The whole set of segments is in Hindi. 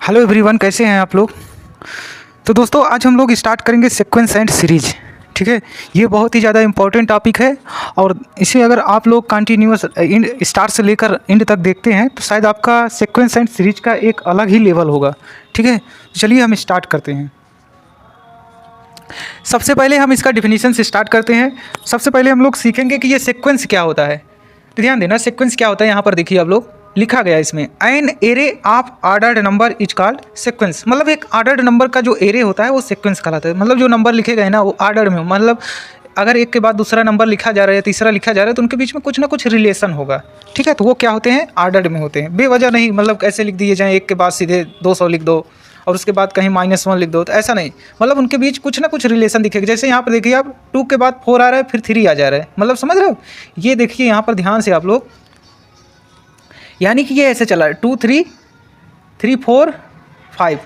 हेलो एवरीवन, कैसे हैं आप लोग। तो दोस्तों आज हम लोग स्टार्ट करेंगे सीक्वेंस एंड सीरीज। ठीक है, ये बहुत ही ज़्यादा इंपॉर्टेंट टॉपिक है और इसे अगर आप लोग कंटिन्यूअस स्टार्ट से लेकर एंड तक देखते हैं तो शायद आपका सीक्वेंस एंड सीरीज का एक अलग ही लेवल होगा। ठीक है, चलिए हम स्टार्ट करते हैं। सबसे पहले हम इसका डिफिनीशन से स्टार्ट करते हैं। सबसे पहले हम लोग सीखेंगे कि ये सीक्वेंस क्या होता है। तो ध्यान देना, सीक्वेंस क्या होता है। यहाँ पर देखिए आप लोग, लिखा गया इसमें an array of ordered number is called sequence. मतलब एक ऑर्डर्ड नंबर का जो एरे होता है वो सीक्वेंस कहलाता है। मतलब जो नंबर लिखे गए ना वो ऑर्डर में हो, मतलब अगर एक के बाद दूसरा नंबर लिखा जा रहा है, तीसरा लिखा जा रहा है, तो उनके बीच में कुछ ना कुछ रिलेशन होगा। ठीक है, तो वो क्या होते हैं, ऑर्डर्ड में होते हैं। बेवजह नहीं, मतलब कैसे लिख दिए जाए, एक के बाद सीधे 200 लिख दो और उसके बाद कहीं -1 लिख दो, तो ऐसा नहीं। मतलब उनके बीच कुछ ना कुछ रिलेशन दिखेगा। जैसे यहाँ पर देखिए आप 2 के बाद 4 आ रहा है, फिर 3 आ जा रहा है। मतलब समझ रहे हो, ये देखिए यहाँ पर ध्यान से आप लोग, यानी कि ये ऐसे चला है 2 3 3 4 5,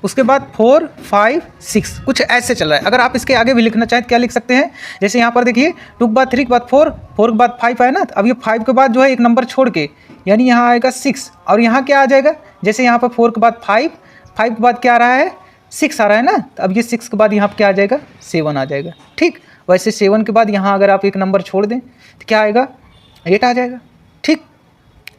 उसके बाद 4 5 6, कुछ ऐसे चल रहा है। अगर आप इसके आगे भी लिखना चाहें तो क्या लिख सकते हैं, जैसे यहाँ पर देखिए 2 के बाद 3 के बाद 4, 4 के बाद 5 आया ना, अब ये 5 के बाद जो है एक नंबर छोड़ के, यानी यहाँ आएगा 6 और यहाँ क्या आ जाएगा, जैसे यहाँ पर 4 के बाद 5, 5 के बाद क्या आ रहा है, 6 आ रहा है ना, तो अब ये 6 के बाद यहाँ पर क्या आ जाएगा, 7 आ जाएगा। ठीक, वैसे 7 के बाद यहाँ अगर आप एक नंबर छोड़ दें तो क्या आएगा, 8 आ जाएगा। ठीक,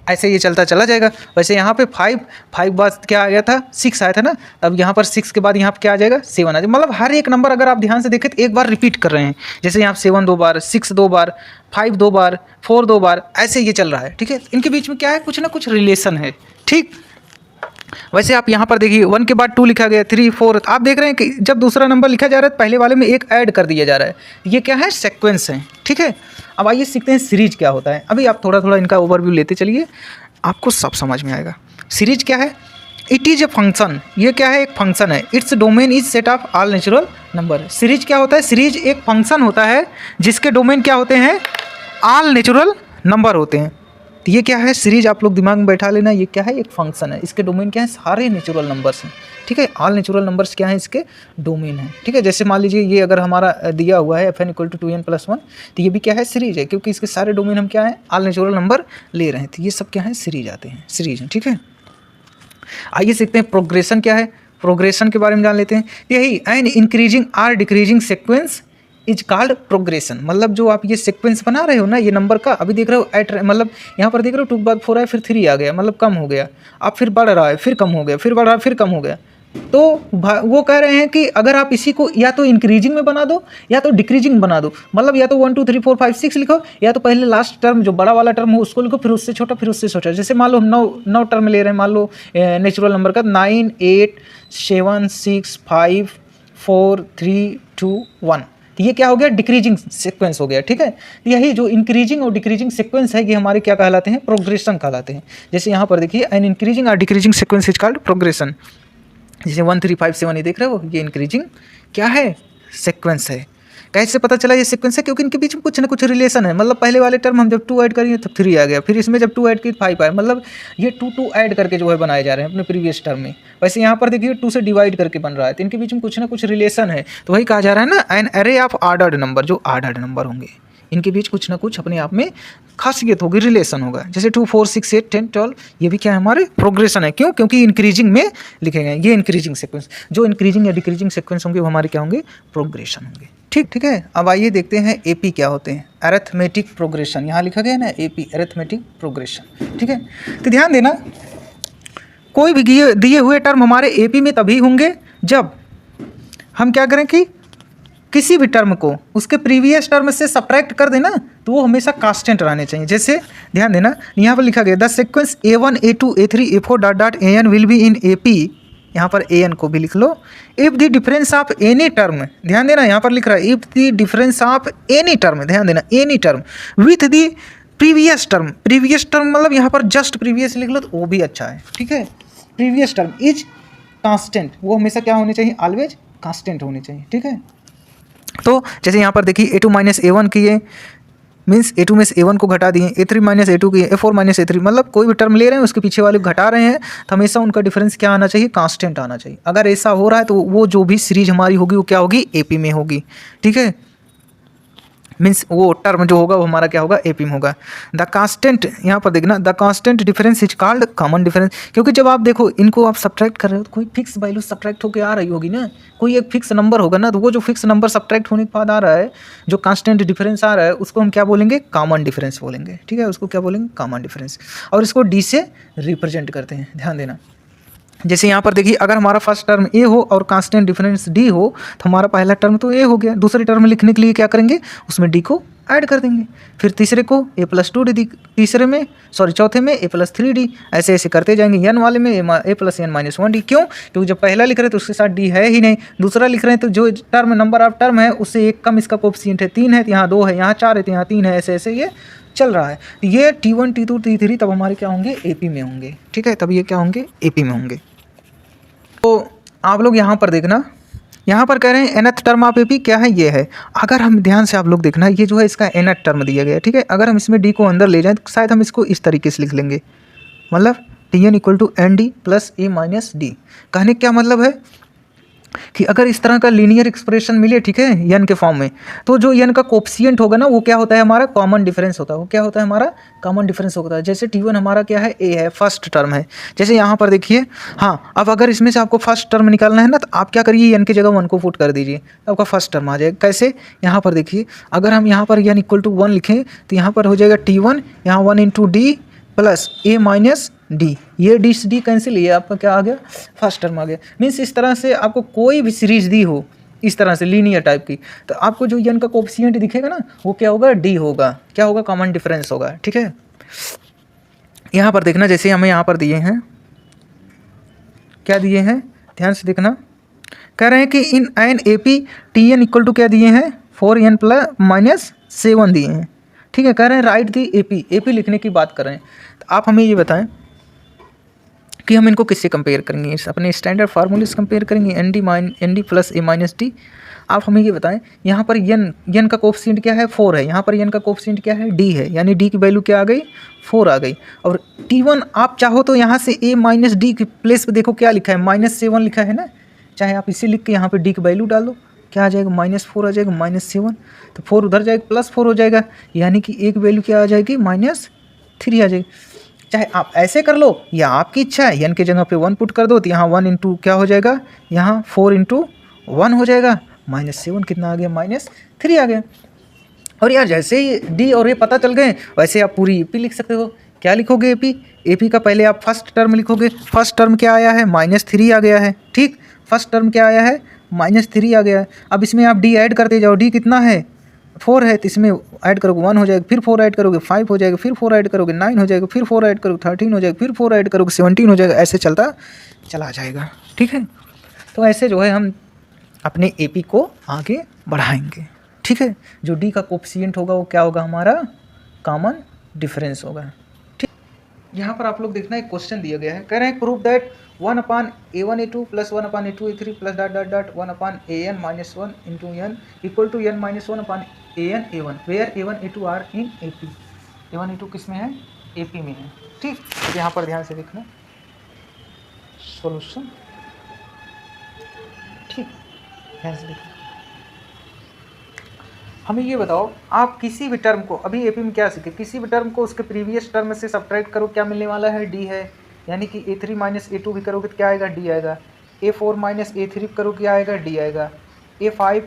ऐसे ये चलता चला जाएगा। वैसे यहाँ पे 5 बाद क्या आ गया था, 6 आया था ना, अब यहाँ पर 6 के बाद यहाँ पर क्या आ जाएगा, 7 आ जाएगा। मतलब हर एक नंबर अगर आप ध्यान से देखें तो एक बार रिपीट कर रहे हैं। जैसे यहाँ 7 2 बार, 6 2 बार, 5 2 बार, 4 2 बार, ऐसे ये चल रहा है। ठीक है, इनके बीच में क्या है, कुछ ना कुछ रिलेशन है। ठीक, वैसे आप यहाँ पर देखिए 1 के बाद 2 लिखा गया, 3 4, आप देख रहे हैं कि जब दूसरा नंबर लिखा जा रहा है तो पहले वाले में एक ऐड कर दिया जा रहा है। ये क्या है, सीक्वेंस है। ठीक है, अब आइए सीखते हैं सीरीज क्या होता है। अभी आप थोड़ा थोड़ा इनका ओवरव्यू लेते चलिए, आपको सब समझ में आएगा। सीरीज क्या है, इट इज़ ए फंक्शन। ये क्या है, एक फंक्शन है। Its domain is set of all natural number. Series क्या होता है, सीरीज एक फंक्शन होता है जिसके डोमेन क्या होते हैं, ऑल नेचुरल नंबर होते हैं। तो ये क्या है, सीरीज आप लोग दिमाग में बैठा लेना, ये क्या है, एक फंक्शन है। इसके डोमेन क्या है, सारे नेचुरल नंबर्स हैं। ठीक है, ऑल नेचुरल नंबर्स क्या है, इसके डोमेन है। ठीक है, जैसे मान लीजिए ये अगर हमारा दिया हुआ है fn = 2n + 1, तो ये भी क्या है, सीरीज है, क्योंकि इसके सारे डोमेन हम क्या है, ऑल नेचुरल नंबर ले रहे हैं। तो ये सब क्या है, सीरीज आते हैं, सीरीज हैं। ठीक है, आइए सीखते हैं प्रोग्रेशन क्या है। प्रोग्रेशन के बारे में जान लेते हैं। यही an increasing or decreasing sequence is called progression. मतलब जो आप ये सीक्वेंस बना रहे हो ना, ये नंबर का, अभी देख रहे हो एट, मतलब यहाँ पर देख रहे हो 2 के बाद 4 आया, फिर 3 आ गया, मतलब कम हो गया, अब फिर बढ़ रहा है, फिर कम हो गया, फिर बढ़ रहा है, फिर कम हो गया। तो वो कह रहे हैं कि अगर आप इसी को या तो इंक्रीजिंग में बना दो या तो डिक्रीजिंग बना दो। मतलब या तो 1 2 3 4 5 6 लिखो, या तो पहले लास्ट टर्म जो बड़ा वाला टर्म हो उसको लिखो, फिर उससे छोटा, फिर उससे छोटा। जैसे मान लो हम 9 टर्म ले रहे हैं, मान लो नेचुरल नंबर का 9 8 7 6 5 4 3 2 1, तो ये क्या हो गया, डिक्रीजिंग सीक्वेंस हो गया। ठीक है, यही जो इंक्रीजिंग और डिक्रीजिंग सीक्वेंस है ये हमारे क्या कहलाते हैं, प्रोग्रेशन कहलाते हैं। जैसे यहाँ पर देखिए एन इंक्रीजिंग और decreasing sequence is called progression. जैसे 1 3 5 7 ये देख रहे हो, ये इंक्रीजिंग क्या है, सीक्वेंस है। कैसे पता चला ये सीक्वेंस है, क्योंकि इनके बीच में कुछ ना कुछ रिलेशन है। मतलब पहले वाले टर्म हम जब 2 ऐड करेंगे तब 3 आ गया, फिर इसमें जब 2 ऐड किए 5 आया। मतलब ये 2 ऐड करके जो है बनाए जा रहे हैं अपने प्रीवियस टर्म में। वैसे यहाँ पर देखिए 2 से डिवाइड करके बन रहा है, तो इनके बीच में कुछ ना कुछ रिलेशन है। तो वही कहा जा रहा है ना, an array of ordered number. जो ऑर्डर्ड नंबर होंगे इनके बीच कुछ ना कुछ अपने आप में खासियत होगी, रिलेशन होगा। जैसे 2 4 6 8 10 12, ये भी क्या है, हमारे प्रोग्रेशन है। क्यों, क्योंकि इंक्रीजिंग में लिखे गए, ये इंक्रीजिंग सीक्वेंस। जो इंक्रीजिंग या डिक्रीजिंग सीक्वेंस होंगे वो हमारे क्या होंगे, प्रोग्रेशन होंगे। ठीक है, अब आइए देखते हैं एपी क्या होते हैं, अरिथमेटिक प्रोग्रेशन। यहाँ लिखा गया है ना एपी, अरिथमेटिक प्रोग्रेशन। ठीक है, तो ध्यान देना, कोई भी दिए हुए टर्म हमारे एपी में तभी होंगे जब हम क्या करें कि किसी भी टर्म को उसके प्रीवियस टर्म से सब्ट्रैक्ट कर देना, तो वो हमेशा कांस्टेंट रहने चाहिए। जैसे ध्यान देना, यहाँ पर लिखा गया the sequence A1 A2 A3 A4 dot dot AN will be in AP। यहाँ पर AN को भी लिख लो। If the difference of any term, ध्यान देना यहाँ पर लिख रहा है if the difference of any term, ध्यान देना any term with the previous term. Previous term मतलब यहाँ पर जस्ट प्रीवियस लिख लो तो वो भी अच्छा है। ठीक है, प्रीवियस टर्म इज कांस्टेंट, वो हमेशा क्या होनी चाहिए, ऑलवेज कांस्टेंट होनी चाहिए। ठीक है, तो जैसे यहाँ पर देखिए A2 - A1 किए, मीन्स A2 में से A1 को घटा दिए, A3 - A2 किए, A4 - A3, मतलब कोई भी टर्म ले रहे हैं उसके पीछे वाले को घटा रहे हैं, तो हमेशा उनका डिफरेंस क्या आना चाहिए, कांस्टेंट आना चाहिए। अगर ऐसा हो रहा है तो वो जो भी सीरीज हमारी होगी वो क्या होगी, AP में होगी। ठीक है, मीन्स वो टर्म जो होगा वो हमारा क्या होगा, एपी में होगा। द कांस्टेंट, यहाँ पर देखना, the constant difference is called common difference, क्योंकि जब आप देखो इनको आप सब्ट्रैक्ट कर रहे हो तो कोई फिक्स वैल्यू सब्ट्रैक्ट होकर आ रही होगी ना, कोई एक फिक्स नंबर होगा ना, तो वो जो फिक्स नंबर सब्ट्रैक्ट होने के बाद आ रहा है, जो कांस्टेंट डिफरेंस आ रहा है, उसको हम क्या बोलेंगे, कॉमन डिफरेंस बोलेंगे। ठीक है, उसको क्या बोलेंगे, कॉमन डिफरेंस। और इसको डी से रिप्रेजेंट करते हैं, ध्यान देना। जैसे यहाँ पर देखिए, अगर हमारा फर्स्ट टर्म ए हो और कांस्टेंट डिफरेंस डी हो, तो हमारा पहला टर्म तो ए हो गया, दूसरे टर्म लिखने के लिए क्या करेंगे, उसमें डी को ऐड कर देंगे, फिर तीसरे को ए प्लस 2d, तीसरे में चौथे में ए प्लस 3d, ऐसे ऐसे करते जाएंगे। एन वाले में ए प्लस एन माइनस 1d। क्यों, क्योंकि जब पहला लिख रहे हैं तो उसके साथ डी है ही नहीं, दूसरा लिख रहे हैं तो जो टर्म नंबर ऑफ टर्म है उससे एक कम इसका कोएफिशिएंट है, 3 है तो यहाँ 2 है, यहाँ 4 है तो यहाँ 3 है, ऐसे ऐसे ये चल रहा है। ये T1 T2 T3 तब हमारे क्या होंगे, एपी में होंगे। ठीक है, तब ये क्या होंगे, एपी में होंगे। तो आप लोग यहाँ पर देखना, यहाँ पर कह रहे हैं nth टर्म ऑफ एपी क्या है, ये है। अगर हम ध्यान से आप लोग देखना, ये जो है इसका nth टर्म दिया गया है। ठीक है, अगर हम इसमें डी को अंदर ले जाएं तो शायद हम इसको इस तरीके से लिख लेंगे, मतलब Tn equal to N D plus A minus D. कहने का क्या मतलब है कि अगर इस तरह का लीनियर एक्सप्रेशन मिले, ठीक है, यन के फॉर्म में, तो जो यन का कोफिशिएंट होगा ना, वो क्या होता है, हमारा कॉमन डिफरेंस होता है। वो क्या होता है, हमारा कॉमन डिफरेंस होता है। जैसे T1 हमारा क्या है, ए है, फर्स्ट टर्म है। जैसे यहाँ पर देखिए, हाँ, अब अगर इसमें से आपको फर्स्ट टर्म निकालना है ना, तो आप क्या करिए, यन की जगह 1 को पुट कर दीजिए, तो आपका फर्स्ट टर्म आ जाएगा। कैसे, यहाँ पर देखिए, अगर हम यहाँ पर यन इक्वल टू 1 लिखें तो यहाँ पर हो जाएगा T1, यहाँ 1 इंटू डी प्लस ए माइनस डी, ये डी से डी कैंसिल, ये आपका क्या आ गया, फर्स्ट टर्म आ गया। मीन्स इस तरह से आपको कोई भी सीरीज दी हो इस तरह से लीनियर टाइप की, तो आपको जो यन का कोएफिशिएंट दिखेगा ना, वो क्या होगा, डी होगा। क्या होगा, कॉमन डिफरेंस होगा। ठीक है, यहाँ पर देखना, जैसे हमें यहाँ पर दिए हैं, क्या दिए हैं, ध्यान से देखना, कह रहे हैं कि in an A P T N equal to क्या दिए हैं, 4n प्लस माइनस 7 दिए हैं। ठीक है, कह रहे हैं राइट दी एपी लिखने की बात कर रहे हैं। तो आप हमें ये बताएं कि हम इनको किससे कंपेयर करेंगे, अपने स्टैंडर्ड फार्मूले से कंपेयर करेंगे, एन डी प्लस ए माइनस डी। आप हमें ये बताएं, यहाँ पर यन का कोफिशिएंट क्या है, 4 है, यहाँ पर यन का कोफिशिएंट क्या है, डी है, यानी डी की वैल्यू क्या आ गई, 4 आ गई। और T1 आप चाहो तो यहाँ से ए माइनस डी की प्लेस पे देखो क्या लिखा है, -7 लिखा है ना, चाहे आप इसे लिख के यहाँ पे डी की वैल्यू डाल दो, क्या आ जाएगा, -4 आ जाएगा, -7, तो 4 उधर जाएगा, +4 हो जाएगा, यानी कि एक वैल्यू क्या आ जाएगी, -3 आ जाएगी। चाहे आप ऐसे कर लो या आपकी इच्छा है, यन के जगह पे 1 पुट कर दो, तो यहाँ 1 इंटू क्या हो जाएगा, यहाँ 4 इंटू 1 हो जाएगा, -7 कितना आ गया, -3 आ गया। और यार जैसे ही डी और ए पता चल गए, वैसे आप पूरी एपी लिख सकते हो। क्या लिखोगे, एपी का पहले आप फर्स्ट टर्म लिखोगे, फर्स्ट टर्म क्या आया है, -3 आ गया है। ठीक, फर्स्ट टर्म क्या आया है, -3 आ गया है। अब इसमें आप डी ऐड करते जाओ, डी कितना है, 4 है, तो इसमें ऐड करोगे 1 हो जाएगा, फिर 4 ऐड करोगे 5 हो जाएगा, फिर 4 ऐड करोगे 9 हो जाएगा, फिर 4 ऐड करोगे 13 हो जाएगा, फिर 4 ऐड करोगे 17 हो जाएगा, ऐसे चलता चला जाएगा। ठीक है, तो ऐसे जो है हम अपने एपी को आगे बढ़ाएंगे। ठीक है, जो डी का कोफिशिएंट होगा वो क्या होगा, हमारा कॉमन डिफरेंस होगा। ठीक, यहाँ पर आप लोग देखना, एक क्वेश्चन दिया गया है, कह रहे हैं prove that 1/a1a2 plus 1/a2a3 plus dot 1/an-1 into n equal to n-1/an where a1 a2 are in AP. a1 a2 किस में है, एपी में है। ठीक, तो यहाँ पर ध्यान से देखना सॉल्यूशन। ठीक, ध्यान से देखना, हमें ये बताओ, आप किसी भी टर्म को, अभी एपी में क्या सीखे, किसी भी टर्म को उसके प्रीवियस टर्म से सब्ट्रैक्ट करो, क्या मिलने वाला है, डी है, यानी कि a3 माइनस a2 भी करोगे तो क्या आएगा, डी आएगा। a4 माइनस a3 करो क्या आएगा, डी आएगा। a5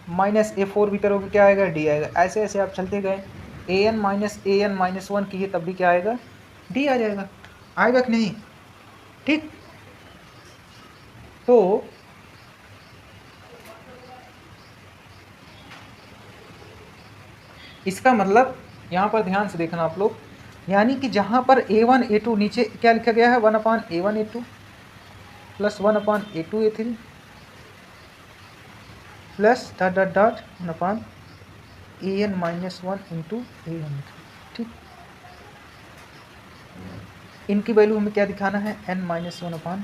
माइनस a4 भी करोगे क्या आएगा, डी आएगा। ऐसे ऐसे आप चलते गए, an-1 किए तब भी क्या आएगा, डी आ जाएगा। आएगा कि नहीं, ठीक। तो इसका मतलब यहाँ पर ध्यान से देखना आप लोग, यानी कि जहाँ पर a1 a2 नीचे क्या लिखा गया है, 1/a1a2 plus 1/a2a3 plus dot 1/an-1 into a1। ठीक, इनकी वैल्यू हमें क्या दिखाना है, n-1/a1,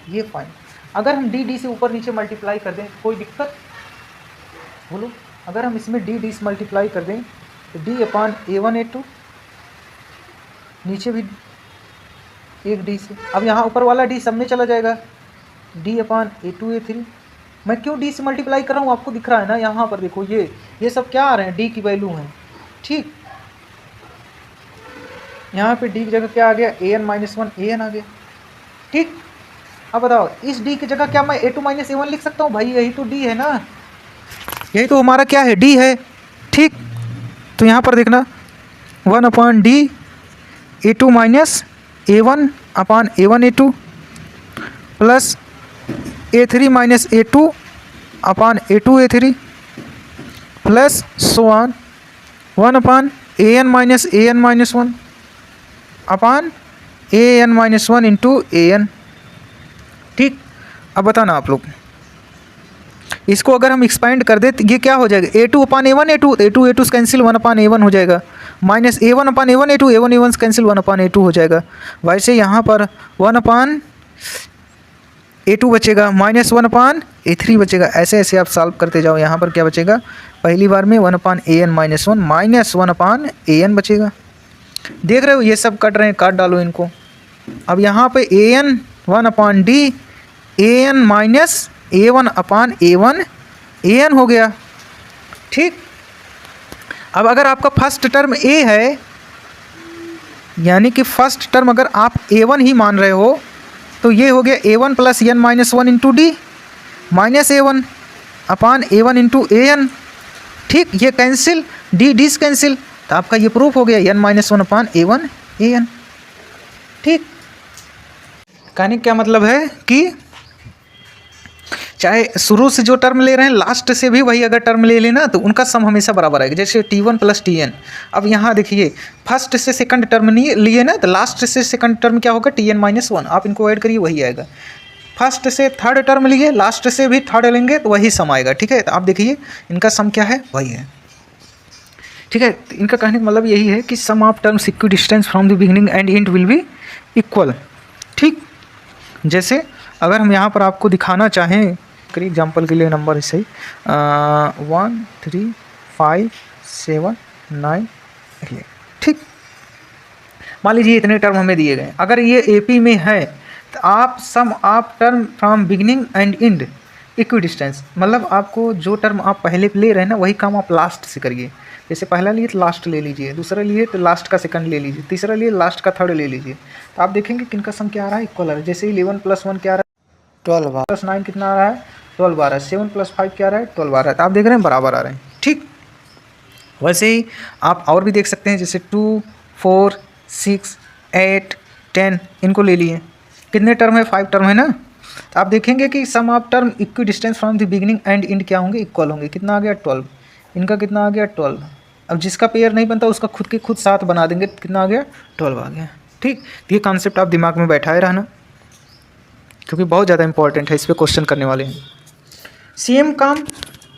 ये फाइन। अगर हम डी से ऊपर नीचे मल्टीप्लाई कर दें कोई दिक्कत, बोलो, अगर हम इसमें डी से मल्टीप्लाई कर दें तो d/a1a2, नीचे भी एक डी से, अब यहाँ ऊपर वाला डी सब में चला जाएगा, d/a2a3 मैं क्यों डी से मल्टीप्लाई कर रहा हूँ, आपको दिख रहा है ना यहाँ पर देखो, ये सब क्या आ रहे हैं, डी की वैल्यू है। ठीक, यहाँ पे डी की जगह क्या आ गया, an-1 an आ गया। ठीक, अब बताओ इस डी की जगह क्या मैं a2-a1 लिख सकता हूँ भाई, यही तो डी है ना, यही तो हमारा क्या है, डी है। ठीक, तो यहाँ पर देखना 1/d a2-a1 upon a1 a2 plus a3-a2 upon a2 a3 plus so on 1/an-1 upon an-1 into an। ठीक, अब बताना आप लोग, इसको अगर हम एक्सपांड कर दे तो ये क्या हो जाएगा, a2/a1 a2 कैंसिल 1/a1 हो जाएगा, minus a1/a1 a1 cancel 1/a2 हो जाएगा। वैसे यहाँ पर 1/a2 बचेगा, माइनस 1/a3 बचेगा। ऐसे ऐसे आप सॉल्व करते जाओ। यहाँ पर क्या बचेगा, पहली बार में 1/an-1 माइनस 1/an बचेगा। देख रहे हो ये सब कट रहे हैं, काट डालो इनको। अब यहाँ पे an 1/d an minus a1/a1 an हो गया। ठीक, अब अगर आपका फर्स्ट टर्म a है, यानी कि फर्स्ट टर्म अगर आप a1 ही मान रहे हो, तो ये हो गया a1 plus n-1 into D minus a1/a1 into an। ठीक, ये कैंसिल, डी डिस कैंसिल, तो आपका ये प्रूफ हो गया n-1/a1 an। ठीक, कहने क्या मतलब है कि चाहे शुरू से जो टर्म ले रहे हैं, लास्ट से भी वही अगर टर्म ले लेना तो उनका सम हमेशा बराबर आएगा। जैसे t1 प्लस tn, अब यहाँ देखिए फर्स्ट से सेकंड टर्म नहीं लिए ना, तो लास्ट से सेकंड टर्म क्या होगा, tn-1, आप इनको ऐड करिए वही आएगा। फर्स्ट से थर्ड टर्म लिए, लास्ट से भी थर्ड लेंगे तो वही सम आएगा। ठीक है, तो आप देखिए इनका सम क्या है, वही है। ठीक है, तो इनका कहने का मतलब यही है कि sum of terms equidistance from the beginning and end will be equal. ठीक, जैसे अगर हम यहाँ पर आपको दिखाना चाहें, करिए एग्जाम्पल के लिए नंबर ऐसे ही 1 3 5 7 9 8। ठीक, मान लीजिए इतने टर्म हमें दिए गए, अगर ये एपी में है तो आप sum of term from beginning and end equidistance, मतलब आपको जो टर्म आप पहले ले रहे हैं ना वही काम आप लास्ट से करिए। जैसे पहला लिए तो लास्ट ले लीजिए, दूसरा लिए तो लास्ट का सेकंड ले लीजिए, तीसरा लिए लास्ट का थर्ड ले लीजिए, तो आप देखेंगे किनका सम क्या आ रहा है, इक्वल आ रहा है। जैसे 11 + 1 क्या आ रहा है, 12 प्लस 9 कितना आ रहा है, 12 आ रहा है। 7 + 5 क्या आ रहा है, 12 आ रहा है। तो आप देख रहे हैं बराबर आ रहे हैं। ठीक, वैसे ही आप और भी देख सकते हैं, जैसे 2 4 6 8 10 इनको ले लिए, कितने टर्म है, 5 टर्म है ना। तो आप देखेंगे कि sum of term equidistance from the beginning and end क्या होंगे, इक्वल होंगे। कितना आ गया, 12, इनका कितना आ गया, 12। अब जिसका पेयर नहीं बनता उसका खुद के खुद साथ बना देंगे, कितना आ गया, 12 आ गया। ठीक, ये कॉन्सेप्ट आप दिमाग में बैठाए रहना, क्योंकि बहुत ज़्यादा इंपॉर्टेंट है, इस पर क्वेश्चन करने वाले हैं। सेम काम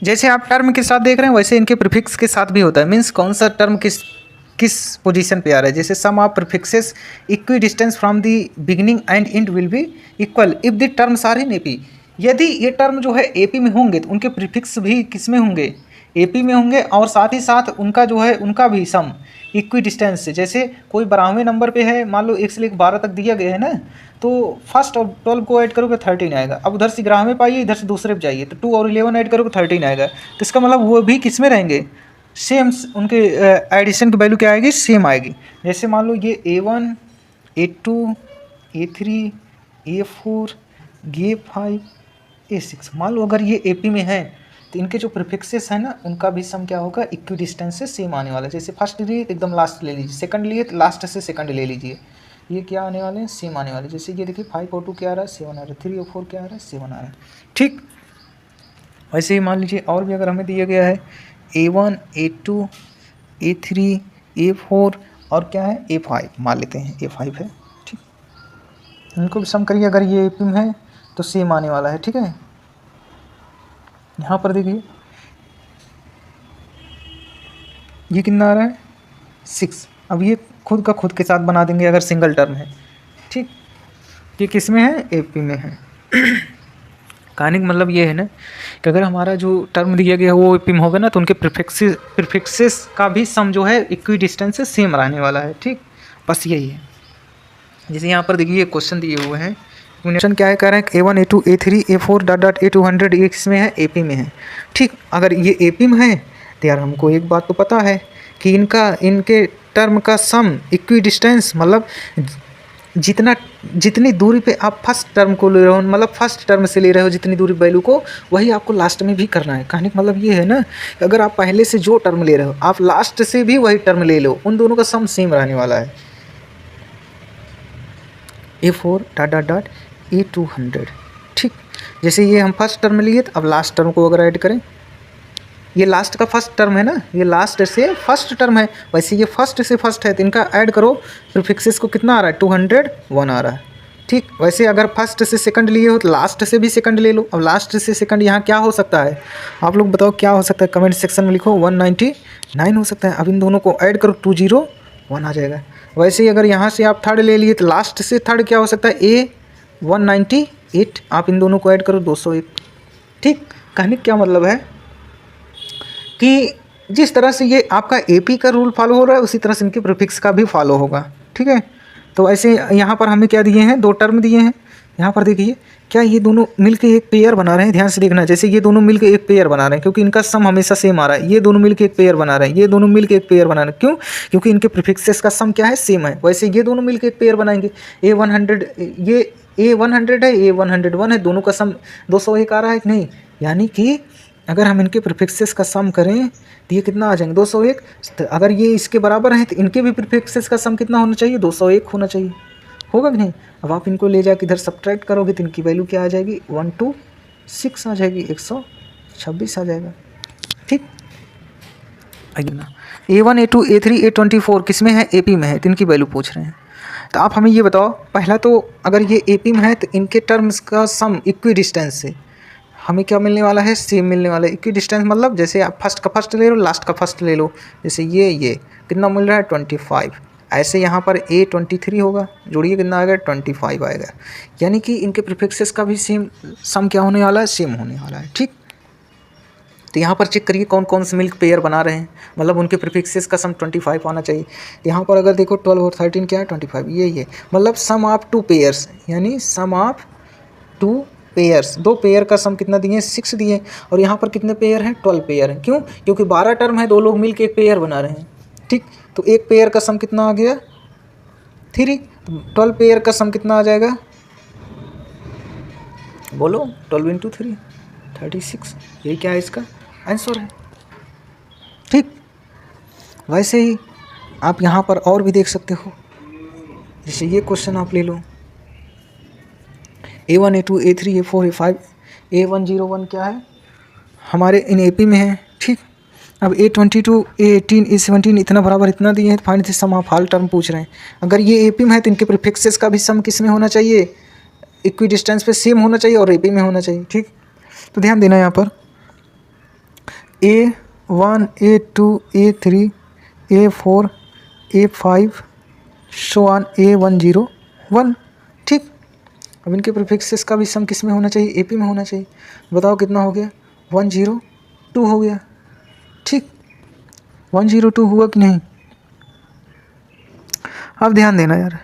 जैसे आप टर्म के साथ देख रहे हैं वैसे इनके प्रीफिक्स के साथ भी होता है। मीन्स कौन सा टर्म किस पोजीशन पे आ रहा है। जैसे sum of prefixes equidistance from the beginning and end will be equal if the terms are in AP. यदि ये टर्म जो है एपी में होंगे तो उनके प्रीफिक्स भी किस में होंगे, एपी में होंगे, और साथ ही साथ उनका जो है उनका भी सम इक्वी डिस्टेंस से। जैसे कोई 12वें नंबर पे है, मान लो 1 से लेकर 12 तक दिया गया है ना, तो फर्स्ट और 12 को ऐड करोगे 13 आएगा। अब उधर से 11वें पाइए, इधर से दूसरे पे जाइए तो 2 और 11 ऐड करोगे 13 आएगा। तो इसका मतलब वो भी किस में रहेंगे, सेम, उनके एडिशन की वैल्यू क्या आएगी, सेम आएगी। जैसे मान लो ये A1 A2 A3 A4 A5 A6, मान लो अगर ये AP में है तो इनके जो प्रीफिक्सेस हैं ना उनका भी सम क्या होगा, इक्वी डिस्टेंस से सेम आने वाला है। जैसे फर्स्ट लिए तो एकदम लास्ट ले लीजिए, सेकंड लिए तो लास्ट से सेकंड ले लीजिए, ये क्या आने वाले हैं, सेम आने वाले। जैसे ये देखिए 5 और 2 क्या आ रहा है, 7 आ रहा है, 3 और 4 क्या आ रहा है, 7 आ रहा है। ठीक, वैसे ही मान लीजिए और भी अगर हमें दिया गया है A1 A2 A3 A4 और क्या है A5, मान लेते हैं A5 है। ठीक, इनको भी सम करिए, अगर ये AP में है तो सेम आने वाला है। ठीक है, यहाँ पर देखिए ये कितना आ रहा है, 6। अब ये खुद का खुद के साथ बना देंगे अगर सिंगल टर्म है। ठीक, ये किस में है, एपी में है। कहानी का मतलब ये है ना कि अगर हमारा जो टर्म दिया गया है वो एपी में होगा ना तो उनके प्रीफिक्सेस का भी सम जो है इक्वी डिस्टेंस से सेम रहने वाला है। ठीक, बस यही है। जैसे यहाँ पर देखिए क्वेश्चन दिए हुए हैं कॉम्बिनेशन क्या है, कह रहे हैं A1 A2 A3 A4 dot dot A200 ये किसमें है, AP में है। ठीक, अगर ये AP में है तो यार हमको एक बात तो पता है कि इनके टर्म का सम इक्वी डिस्टेंस, मतलब जितनी दूरी पे आप फर्स्ट टर्म को ले रहे हो, मतलब फर्स्ट टर्म से ले रहे हो जितनी दूरी वैल्यू को, वही आपको लास्ट में भी करना है। कहने का मतलब ये है ना कि अगर आप पहले से जो टर्म ले रहे हो आप लास्ट से भी वही टर्म ले लो, उन दोनों का सम सेम रहने वाला है। A4 dot dot dot A200। ठीक, जैसे ये हम फर्स्ट टर्म लिए तो अब लास्ट टर्म को अगर ऐड करें, ये लास्ट का फर्स्ट टर्म है ना, ये लास्ट से फर्स्ट टर्म है, वैसे ये फर्स्ट से फर्स्ट है तो इनका ऐड करो, प्रीफिक्सेस को कितना आ रहा है, 201 आ रहा है। ठीक, वैसे अगर फर्स्ट से सेकंड लिए हो तो लास्ट से भी सेकंड ले लो। अब लास्ट से सेकंड यहाँ क्या हो सकता है, आप लोग बताओ क्या हो सकता है, कमेंट सेक्शन में लिखो। 199 हो सकता है। अब इन दोनों को ऐड करो, 201 आ जाएगा। वैसे ही अगर यहाँ से आप थर्ड ले लिए तो लास्ट से थर्ड क्या हो सकता है, A198। आप इन दोनों को ऐड करो, 201। ठीक, कहने का क्या मतलब है कि जिस तरह से ये आपका AP का रूल फॉलो हो रहा है उसी तरह से इनके प्रीफिक्स का भी फॉलो होगा। ठीक है, तो ऐसे यहाँ पर हमें क्या दिए हैं, 2 टर्म दिए हैं। यहाँ पर देखिए क्या ये दोनों मिलके एक पेयर बना रहे हैं, ध्यान से देखना। जैसे ये दोनों मिलके एक पेयर बना रहे हैं क्योंकि इनका सम हमेशा सेम आ रहा है। ये दोनों मिलके एक पेयर बना रहे हैं, ये दोनों मिलके एक पेयर बना रहे हैं। क्यों? क्योंकि इनके प्रीफिक्सेस का सम क्या है, सेम है। वैसे ये दोनों मिलके एक पेयर बनाएंगे। A100 ये A100 है, A101 है, दोनों का सम 201 आ रहा है कि नहीं। यानी कि अगर हम इनके प्रीफिक्सेस का सम करें तो ये कितना आ जाएंगे, 201। तो अगर ये इसके बराबर हैं तो इनके भी प्रीफिक्सेस का सम कितना होना चाहिए, 201 होना चाहिए। होगा कि नहीं। अब आप इनको ले जाकर इधर सब्ट्रैक्ट करोगे तो इनकी वैल्यू क्या आ जाएगी, 126 आ जाएगी, 126 आ जाएगा। ठीक, आइए ना, A1 A2 A3 A24 किस में है, AP में है, तो इनकी वैल्यू पूछ रहे हैं। तो आप हमें ये बताओ, पहला तो अगर ये AP में है तो इनके टर्म्स का सम इक्वी डिस्टेंस से हमें क्या मिलने वाला है, सेम मिलने वाला है। इक्वी डिस्टेंस मतलब जैसे आप फर्स्ट का फर्स्ट ले लो, लास्ट का फर्स्ट ले लो। जैसे ये कितना मिल रहा है, 25। ऐसे यहाँ पर A23 होगा, जोड़िए कितना आएगा, 25 आएगा। यानी कि इनके प्रीफिक्सेस का भी सेम सम क्या होने वाला है, सेम होने वाला है। ठीक, तो यहाँ पर चेक करिए कौन कौन से मिल्क पेयर बना रहे हैं, मतलब उनके प्रीफिक्सेस का सम 25 आना चाहिए। यहाँ पर अगर देखो 12 और 13 क्या है, 25। ये मतलब सम ऑफ 2 पेयर्स, यानी सम ऑफ 2 पेयर्स, 2 पेयर का सम कितना दिए, 6 दिए। और यहाँ पर कितने पेयर हैं, 12 पेयर हैं। क्यों? क्योंकि 12 टर्म है, 2 लोग मिलके एक पेयर बना रहे हैं। ठीक, तो एक पेयर का सम कितना आ गया, 3। 12 पेयर का सम कितना आ जाएगा, बोलो, 12 × 3 36। यही क्या है, इसका आंसर है। ठीक, वैसे ही आप यहाँ पर और भी देख सकते हो। जैसे ये क्वेश्चन आप ले लो, A1 A2 A3 A4 A5 A101 क्या है, हमारे इन AP में है। ठीक, अब A22 A18 A17 इतना बराबर इतना दिए हैं, find the sum of all term पूछ रहे हैं। अगर ये AP में है तो इनके प्रीफिक्सेस का भी सम किस में होना चाहिए, इक्वी डिस्टेंस पे सेम होना चाहिए और AP में होना चाहिए। ठीक, तो ध्यान देना यहाँ पर A1 A2 A3 A4 A5 so on A101। ठीक, अब इनके प्रीफिक्सेस का भी सम किस में होना चाहिए, AP में होना चाहिए। बताओ कितना हो गया, 102 हो गया। ठीक, 102 हुआ कि नहीं। अब ध्यान देना यार,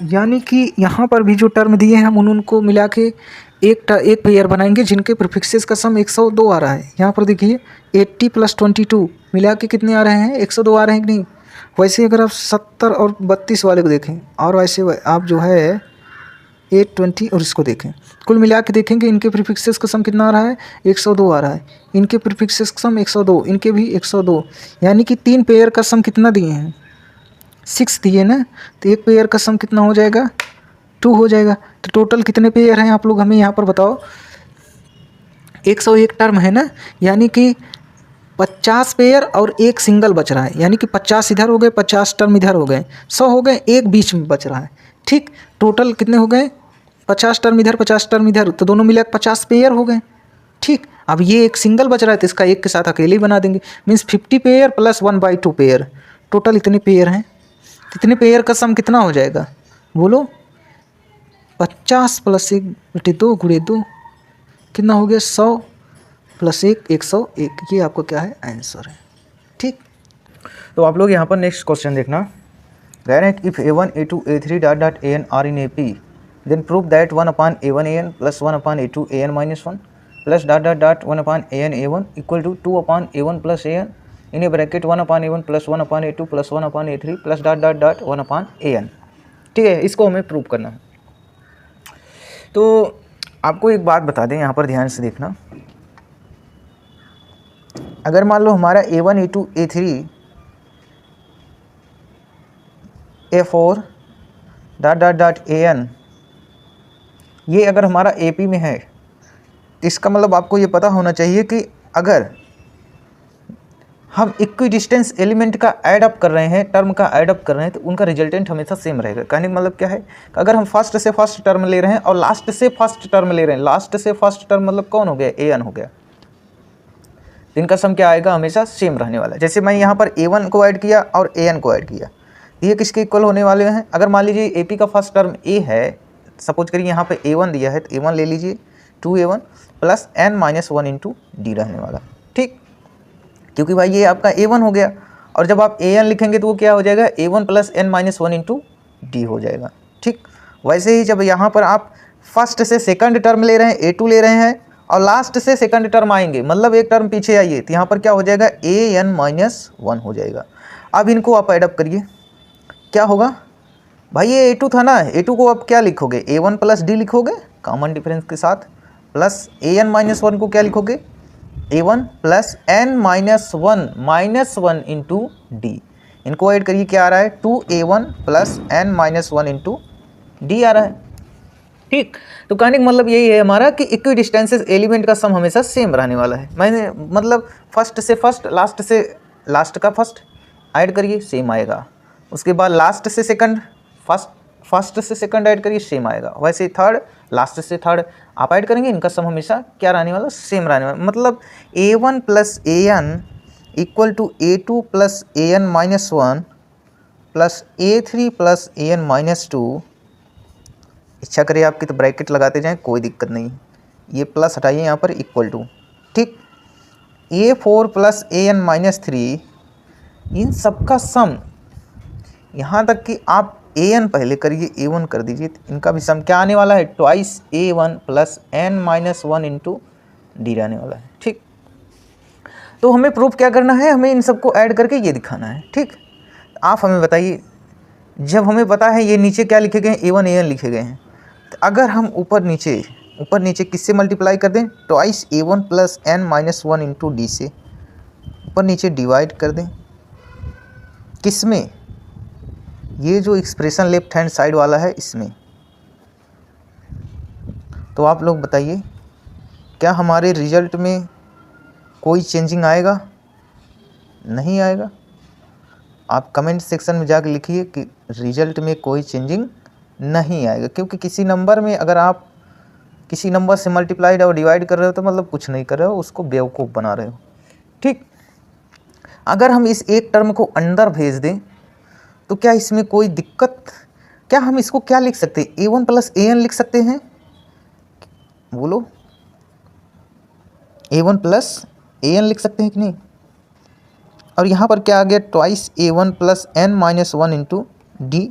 यानी कि यहाँ पर भी जो टर्म दिए हैं हम उनको मिला के एक पेयर बनाएंगे जिनके प्रीफिक्सेस का सम 102 आ रहा है। यहाँ पर देखिए 80 + 22 मिला के कितने आ रहे हैं, 102 आ रहे हैं कि नहीं। वैसे अगर आप 70 और 32 वाले को देखें, और वैसे आप जो है 820 और इसको देखें, कुल मिला के देखेंगे इनके प्रीफिक्सेस का सम कितना आ रहा है, 102 आ रहा है। इनके प्रीफिक्सेस का सम 102, इनके भी 102, यानी कि 3 पेयर का सम कितना दिए हैं, 6 दिए ना। तो एक पेयर का सम कितना हो जाएगा, 2 हो जाएगा। तो टोटल कितने पेयर हैं आप लोग हमें यहाँ पर बताओ। 101 टर्म है ना, यानी कि 50 पेयर और एक सिंगल बच रहा है, यानी कि 50 इधर हो गए, 50 टर्म इधर हो गए, 100 हो गए, एक बीच में बच रहा है। ठीक, टोटल कितने हो गए, 50 टर्म इधर 50 टर्म इधर, तो दोनों मिला 50 पेयर हो गए। ठीक, अब ये एक सिंगल बच रहा है तो इसका एक के साथ अकेले ही बना देंगे, मीन्स 50 पेयर + 1/2 पेयर, टोटल इतने पेयर हैं। इतने पेयर का सम कितना हो जाएगा, बोलो, 50 + 1/2 × 2 कितना हो गया, 100 + 1 101। ये आपको क्या है, आंसर है। ठीक, तो आप लोग यहाँ पर नेक्स्ट क्वेश्चन देखना। कह रहे हैं if A1 A2 A3 dot dot AN are in AP then prove that 1 upon A1 AN plus 1 upon A2 AN minus 1 plus dot dot dot 1 upon AN A1 equal to 2 upon A1 plus AN in a bracket 1 upon A1 plus 1 upon A2 plus 1 upon A3 plus dot dot dot 1 upon AN। ठीक है, इसको हमें प्रूव करना है। तो आपको एक बात बता दें, यहाँ पर ध्यान से देखना, अगर मान लो हमारा A1 A2 A3 A4 dot dot dot AN ये अगर हमारा AP में है, इसका मतलब आपको ये पता होना चाहिए कि अगर हम इक्विडिस्टेंस एलिमेंट का ऐड अप कर रहे हैं, टर्म का ऐड अप कर रहे हैं, तो उनका रिजल्टेंट हमेशा सेम रहेगा। कहने का मतलब क्या है कि अगर हम फर्स्ट से फर्स्ट टर्म ले रहे हैं और लास्ट से फर्स्ट टर्म ले रहे हैं, लास्ट से फर्स्ट टर्म मतलब कौन हो गया, AN हो गया, तो इनका सम क्या आएगा, हमेशा सेम रहने वाला है। जैसे मैं यहाँ पर A1 को ऐड किया और AN को ऐड किया, ये किसके इक्वल होने वाले हैं। अगर मान लीजिए AP का फर्स्ट टर्म A है, सपोज करिए यहाँ पे A1 दिया है, तो A1 ले लीजिए 2A1 plus N minus 1 into D रहने वाला। ठीक, क्योंकि भाई ये आपका A1 हो गया, और जब आप AN लिखेंगे तो वो क्या हो जाएगा, A1 plus N minus 1 into D हो जाएगा। ठीक, वैसे ही जब यहाँ पर आप फर्स्ट से सेकंड टर्म ले रहे हैं, A2 ले रहे हैं, और लास्ट से सेकंड टर्म आएंगे, मतलब एक टर्म पीछे आइए, तो यहाँ पर क्या हो जाएगा, AN माइनस 1 हो जाएगा। अब इनको आप एडअप करिए, क्या होगा भाई, ये A2 था ना, A2 को आप क्या लिखोगे, A1 प्लस D लिखोगे कॉमन डिफरेंस के साथ, प्लस AN माइनस 1 को क्या लिखोगे, A1 plus N minus 1 into D। इनको ऐड करिए, क्या आ रहा है, 2A1 plus N minus 1 into D आ रहा है। ठीक, तो कहने का मतलब यही है हमारा कि इक्विडिस्टेंसेस एलिमेंट का सम हमेशा सेम रहने वाला है। मैंने मतलब फर्स्ट से फर्स्ट, लास्ट से लास्ट का फर्स्ट ऐड करिए, सेम आएगा। उसके बाद लास्ट से सेकंड, फर्स्ट से सेकंड ऐड करिए, सेम आएगा। वैसे थर्ड, लास्ट से थर्ड आप ऐड करेंगे, इनका सम हमेशा क्या रहने वाला, सेम रहने वाला। मतलब A1 plus AN equal to A2 plus AN minus 1 plus A3 plus AN minus 2। इच्छा करिए आपकी तो ब्रैकेट लगाते जाएं, कोई दिक्कत नहीं, ये प्लस हटाइए यहाँ पर, इक्वल टू। ठीक, A4 प्लस AN माइनस 3, इन सब का सम, यहाँ तक कि आप AN पहले करिए, A1 कर दीजिए, तो इनका भी सम क्या आने वाला है, twice A1 plus N minus 1 into D आने वाला है। ठीक, तो हमें प्रूफ क्या करना है, हमें इन सबको ऐड करके ये दिखाना है। ठीक, आप हमें बताइए, जब हमें पता है ये नीचे क्या लिखे गए हैं, A1 AN लिखे गए हैं, तो अगर हम ऊपर नीचे किससे मल्टीप्लाई कर दें, twice A1 plus N minus 1 into D से ऊपर नीचे डिवाइड कर दें, किसमें, ये जो एक्सप्रेशन लेफ्ट हैंड साइड वाला है इसमें, तो आप लोग बताइए क्या हमारे रिजल्ट में कोई चेंजिंग आएगा, नहीं आएगा। आप कमेंट सेक्शन में जाकर लिखिए कि रिजल्ट में कोई चेंजिंग नहीं आएगा, क्योंकि किसी नंबर में अगर आप किसी नंबर से मल्टीप्लाइड और डिवाइड कर रहे हो तो मतलब कुछ नहीं कर रहे हो, उसको बेवकूफ़ बना रहे हो। ठीक, अगर हम इस एक टर्म को अंदर भेज दें तो क्या इसमें कोई दिक्कत, क्या हम इसको क्या लिख सकते हैं, A1 प्लस AN लिख सकते हैं, बोलो, A1 प्लस AN लिख सकते हैं कि नहीं। और यहाँ पर क्या आ गया, twice A1 plus N minus 1 into D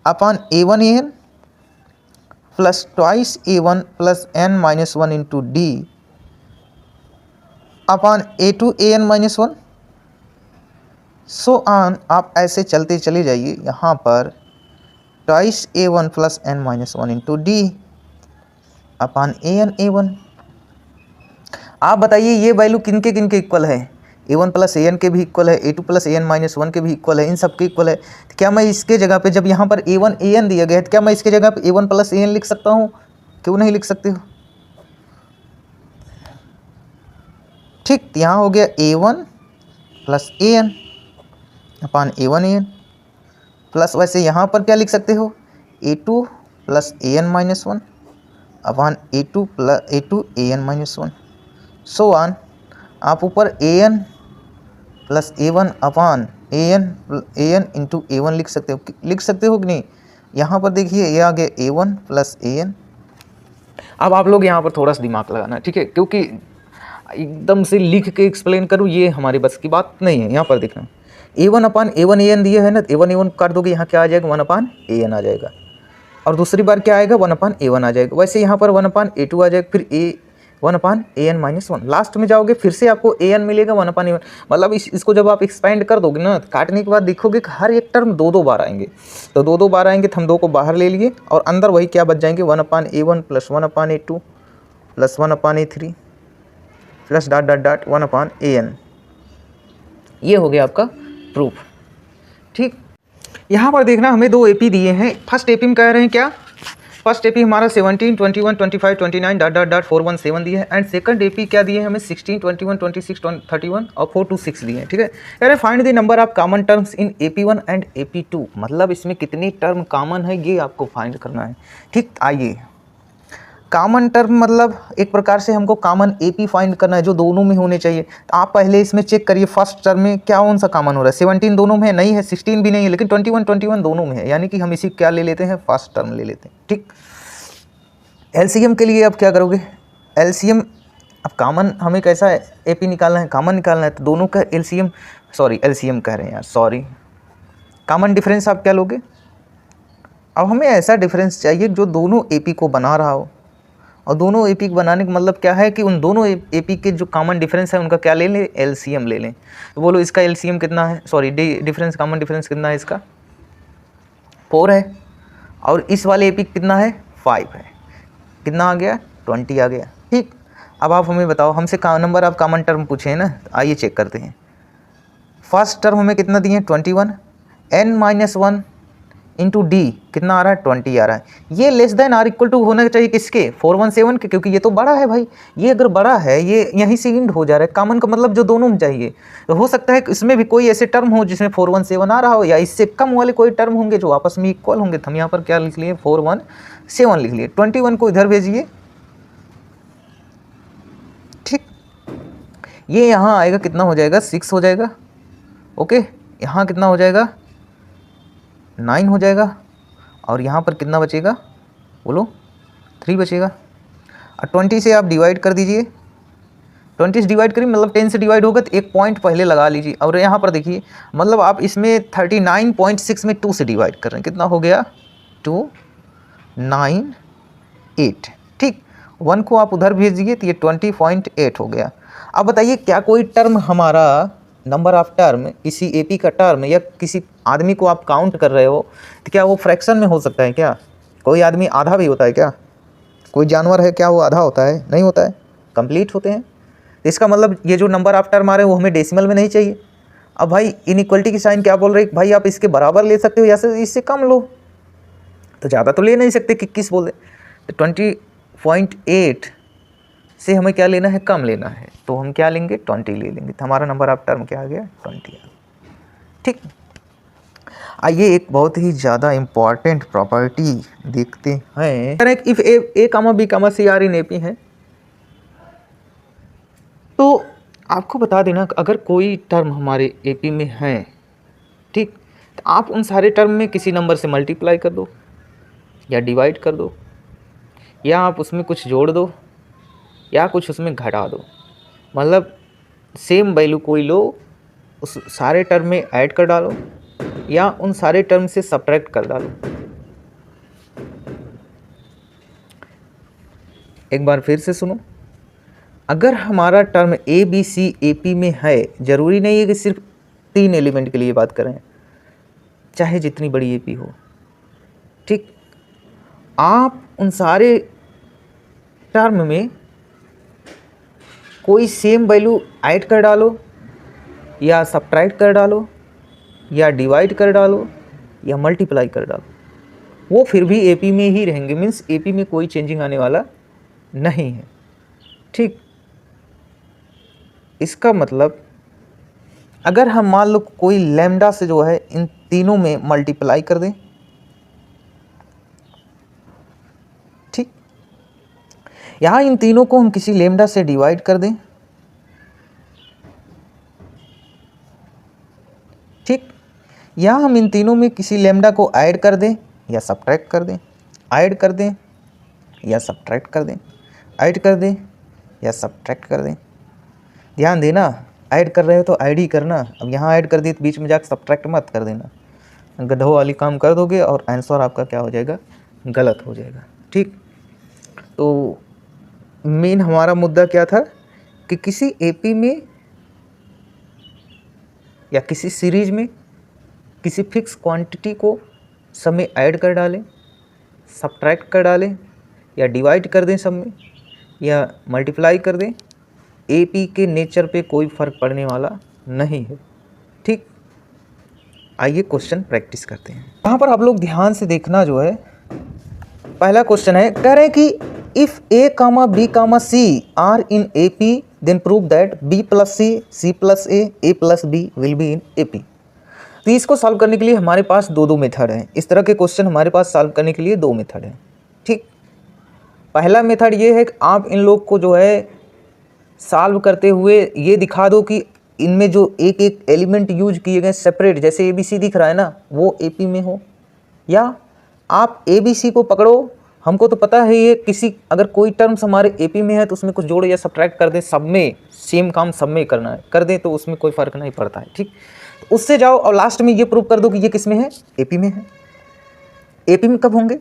upon A1 AN plus twice A1 plus N minus 1 into D upon A2 AN minus 1, so on. आप ऐसे चलते चले जाइए, यहाँ पर twice A1 plus N minus 1 into D upon AN A1। आप बताइए ये वैल्यू किनके किनके इक्वल है, A1 प्लस AN के भी इक्वल है, A2 प्लस AN माइनस 1 के भी इक्वल है, इन सब के इक्वल है। तो क्या मैं इसके जगह पे, जब यहाँ पर A1 AN दिया गया है, तो क्या मैं इसके जगह पे A1 प्लस AN लिख सकता हूँ, क्यों नहीं लिख सकते हो। ठीक, यहाँ हो गया A1 plus AN upon A1 AN plus, वैसे यहाँ पर क्या लिख सकते हो, A2 plus AN minus 1 upon A2 AN minus 1, so on. आप ऊपर AN plus A1 upon AN into A1 लिख सकते हो कि नहीं। यहाँ पर देखिए ये आ गया A1 प्लस AN। अब आप लोग यहाँ पर थोड़ा सा दिमाग लगाना, ठीक है, क्योंकि एकदम से लिख के एक्सप्लेन करूँ ये हमारी बस की बात नहीं है। यहाँ पर देखना, A1 दिए है ना, A1 काट दोगे, यहाँ क्या आ जाएगा 1/AN आ जाएगा, और दूसरी बार क्या आएगा 1/A1 आ जाएगा। वैसे यहाँ पर 1/A2 आ जाएगा, फिर 1/AN-1। लास्ट में जाओगे फिर से आपको AN मिलेगा 1/A1। मतलब इसको जब आप एक्सपेंड कर दोगे ना, काटने के बाद देखोगे कि हर एक टर्म 2 बार आएंगे, तो 2 बार आएंगे तो हम 2 को बाहर ले लिए और अंदर वही क्या बच जाएंगे 1/A1 plus 1/A2 plus 1/A3 plus dot dot dot 1/AN। ये हो गया आपका प्रूफ। ठीक, यहाँ पर देखना हमें 2 AP दिए हैं। फर्स्ट AP में कह रहे हैं क्या, फर्स्ट AP हमारा 17, 21, 25, 29 डॉट डॉट डॉट 417 दिए हैं, एंड सेकंड AP क्या दिए हैं हमें 16, 21, 26, 31 और 426 दिए हैं। ठीक है, कह रहे हैं find the number of common terms in AP1 and AP2, मतलब इसमें कितनी टर्म कॉमन है ये आपको फाइंड करना है। ठीक, आइए, कॉमन टर्म मतलब एक प्रकार से हमको कॉमन AP फाइंड करना है जो दोनों में होने चाहिए। तो आप पहले इसमें चेक करिए फर्स्ट टर्म में क्या कौन सा कॉमन हो रहा है। 17 दोनों में नहीं है, 16 भी नहीं है, लेकिन 21 दोनों में है, यानी कि हम इसी क्या ले लेते हैं, फर्स्ट टर्म ले लेते हैं। ठीक, LCM के लिए अब क्या करोगे, LCM अब कॉमन हमें कैसा है AP निकालना है, कॉमन निकालना है, तो दोनों का LCM कह रहे हैं यार, सॉरी, कॉमन डिफरेंस आप क्या लोगे। अब हमें ऐसा डिफरेंस चाहिए जो दोनों AP को बना रहा हो, और दोनों AP को बनाने का मतलब क्या है कि उन दोनों AP के जो कॉमन डिफरेंस है उनका क्या ले लें, LCM ले लें। तो बोलो इसका LCM कितना है, सॉरी डिफरेंस, कॉमन डिफरेंस कितना है इसका 4 है, और इस वाले AP कितना है 5 है, कितना आ गया 20 आ गया। ठीक, अब आप हमें बताओ, हमसे नंबर ऑफ कॉमन टर्म पूछे हैं ना, तो आइए चेक करते हैं। फर्स्ट टर्म हमें कितना दिए हैं 21, N-1 इंटू D कितना आ रहा है 20 आ रहा है। ये less than or equal to होना चाहिए किसके 417 के, क्योंकि ये तो बड़ा है भाई, ये अगर बड़ा है ये यहीं से इंड हो जा रहा है। कॉमन का मतलब जो दोनों में चाहिए, तो हो सकता है कि इसमें भी कोई ऐसे टर्म हो जिसमें 417 आ रहा हो, या इससे कम वाले कोई टर्म होंगे जो आपस में इक्वल होंगे। तो हम यहाँ पर क्या लिख लिए 417 लिख लिए, 21 को इधर भेजिए। ठीक, ये यहाँ आएगा कितना हो जाएगा 6 हो जाएगा, ओके, यहाँ कितना हो जाएगा 9 हो जाएगा, और यहाँ पर कितना बचेगा बोलो 3 बचेगा। और 20 से आप डिवाइड कर दीजिए, 20 से डिवाइड करिए मतलब 10 से डिवाइड होगा तो एक पॉइंट पहले लगा लीजिए। और यहाँ पर देखिए मतलब आप इसमें 39.6 में 2 से डिवाइड कर रहे हैं, कितना हो गया 298। ठीक, 1 को आप उधर भेज दीजिए तो ये 20.8 हो गया। अब बताइए क्या कोई टर्म हमारा नंबर ऑफ टर्म किसी AP का टर्म या किसी आदमी को आप काउंट कर रहे हो तो क्या वो फ्रैक्शन में हो सकता है क्या? कोई आदमी आधा भी होता है क्या? कोई जानवर है क्या वो आधा होता है? नहीं होता है, कंप्लीट होते हैं। इसका मतलब ये जो नंबर ऑफ टर्म आ रहे हैं वो हमें डेसिमल में नहीं चाहिए। अब भाई इनइक्वलिटी की साइन क्या बोल रहे हैं, भाई आप इसके बराबर ले सकते हो या इससे कम लो, तो ज़्यादा तो ले नहीं सकते, 21 बोल दे। तो 20.8 से हमें क्या लेना है, कम लेना है, तो हम क्या लेंगे 20 ले लेंगे। तो हमारा नंबर ऑफ टर्म क्या आ गया 20। ठीक, आइए एक बहुत ही ज़्यादा इम्पॉर्टेंट प्रॉपर्टी देखते हैं। If A comma B comma C are in AP है तो आपको बता देना अगर कोई टर्म हमारे AP में है, ठीक, तो आप उन सारे टर्म में किसी नंबर से मल्टीप्लाई कर दो या डिवाइड कर दो, या आप उसमें कुछ जोड़ दो या कुछ उसमें घटा दो। मतलब सेम वैल्यू कोई लो, उस सारे टर्म में ऐड कर डालो या उन सारे टर्म से सब्ट्रैक्ट कर डालो। एक बार फिर से सुनो, अगर हमारा टर्म ABC AP में है, ज़रूरी नहीं है कि सिर्फ 3 एलिमेंट के लिए बात करें, चाहे जितनी बड़ी AP हो, ठीक, आप उन सारे टर्म में कोई सेम वैल्यू ऐड कर डालो या सब्ट्रैक्ट कर डालो या डिवाइड कर डालो या मल्टीप्लाई कर डालो, वो फिर भी AP में ही रहेंगे। मीन्स AP में कोई चेंजिंग आने वाला नहीं है। ठीक, इसका मतलब अगर हम मान लो कोई लैम्डा से जो है इन तीनों में मल्टीप्लाई कर दें, ठीक, यहाँ इन तीनों को हम किसी लैम्डा से डिवाइड कर दें, ठीक, या हम इन तीनों में किसी लैम्डा को ऐड कर दें या सब्ट्रैक्ट कर दें, ऐड कर दें या सब्ट्रैक्ट कर दें, ऐड कर दें या सब्ट्रैक्ट कर दें। ध्यान देना, ऐड कर रहे हो तो ऐड ही करना। अब यहाँ ऐड कर दिए तो बीच में जाकर सब्ट्रैक्ट मत कर देना, गधों वाली काम कर दोगे और आंसर आपका क्या हो जाएगा, गलत हो जाएगा। ठीक, तो मेन हमारा मुद्दा क्या था कि किसी एपी में या किसी सीरीज में किसी फिक्स क्वांटिटी को सब में ऐड कर डालें, सब्ट्रैक्ट कर डालें या डिवाइड कर दें सब में या मल्टीप्लाई कर दें, एपी के नेचर पे कोई फ़र्क पड़ने वाला नहीं है। ठीक, आइए क्वेश्चन प्रैक्टिस करते हैं। यहाँ पर आप लोग ध्यान से देखना जो है, पहला क्वेश्चन है, कह रहे हैं कि if A comma B comma C are in A P then prove that B plus C plus A plus B will be in A P. तो इसको सॉल्व करने के लिए हमारे पास दो मेथड हैं। इस तरह के क्वेश्चन हमारे पास सॉल्व करने के लिए दो मेथड हैं। ठीक, पहला मेथड ये है कि आप इन लोग को जो है सॉल्व करते हुए ये दिखा दो कि इनमें जो एक एक एलिमेंट यूज किए गए सेपरेट, जैसे ABC दिख रहा है ना, वो AP में हो, या आप ABC को पकड़ो, हमको तो पता है ये किसी अगर कोई टर्म्स हमारे AP में है तो उसमें कुछ जोड़ या सब्ट्रैक्ट कर दें, सब में सेम काम सब में करना है, कर दें तो उसमें कोई फ़र्क नहीं पड़ता है। ठीक, तो उससे जाओ और लास्ट में ये प्रूव कर दो कि ये किस में है, AP में है। AP में कब होंगे,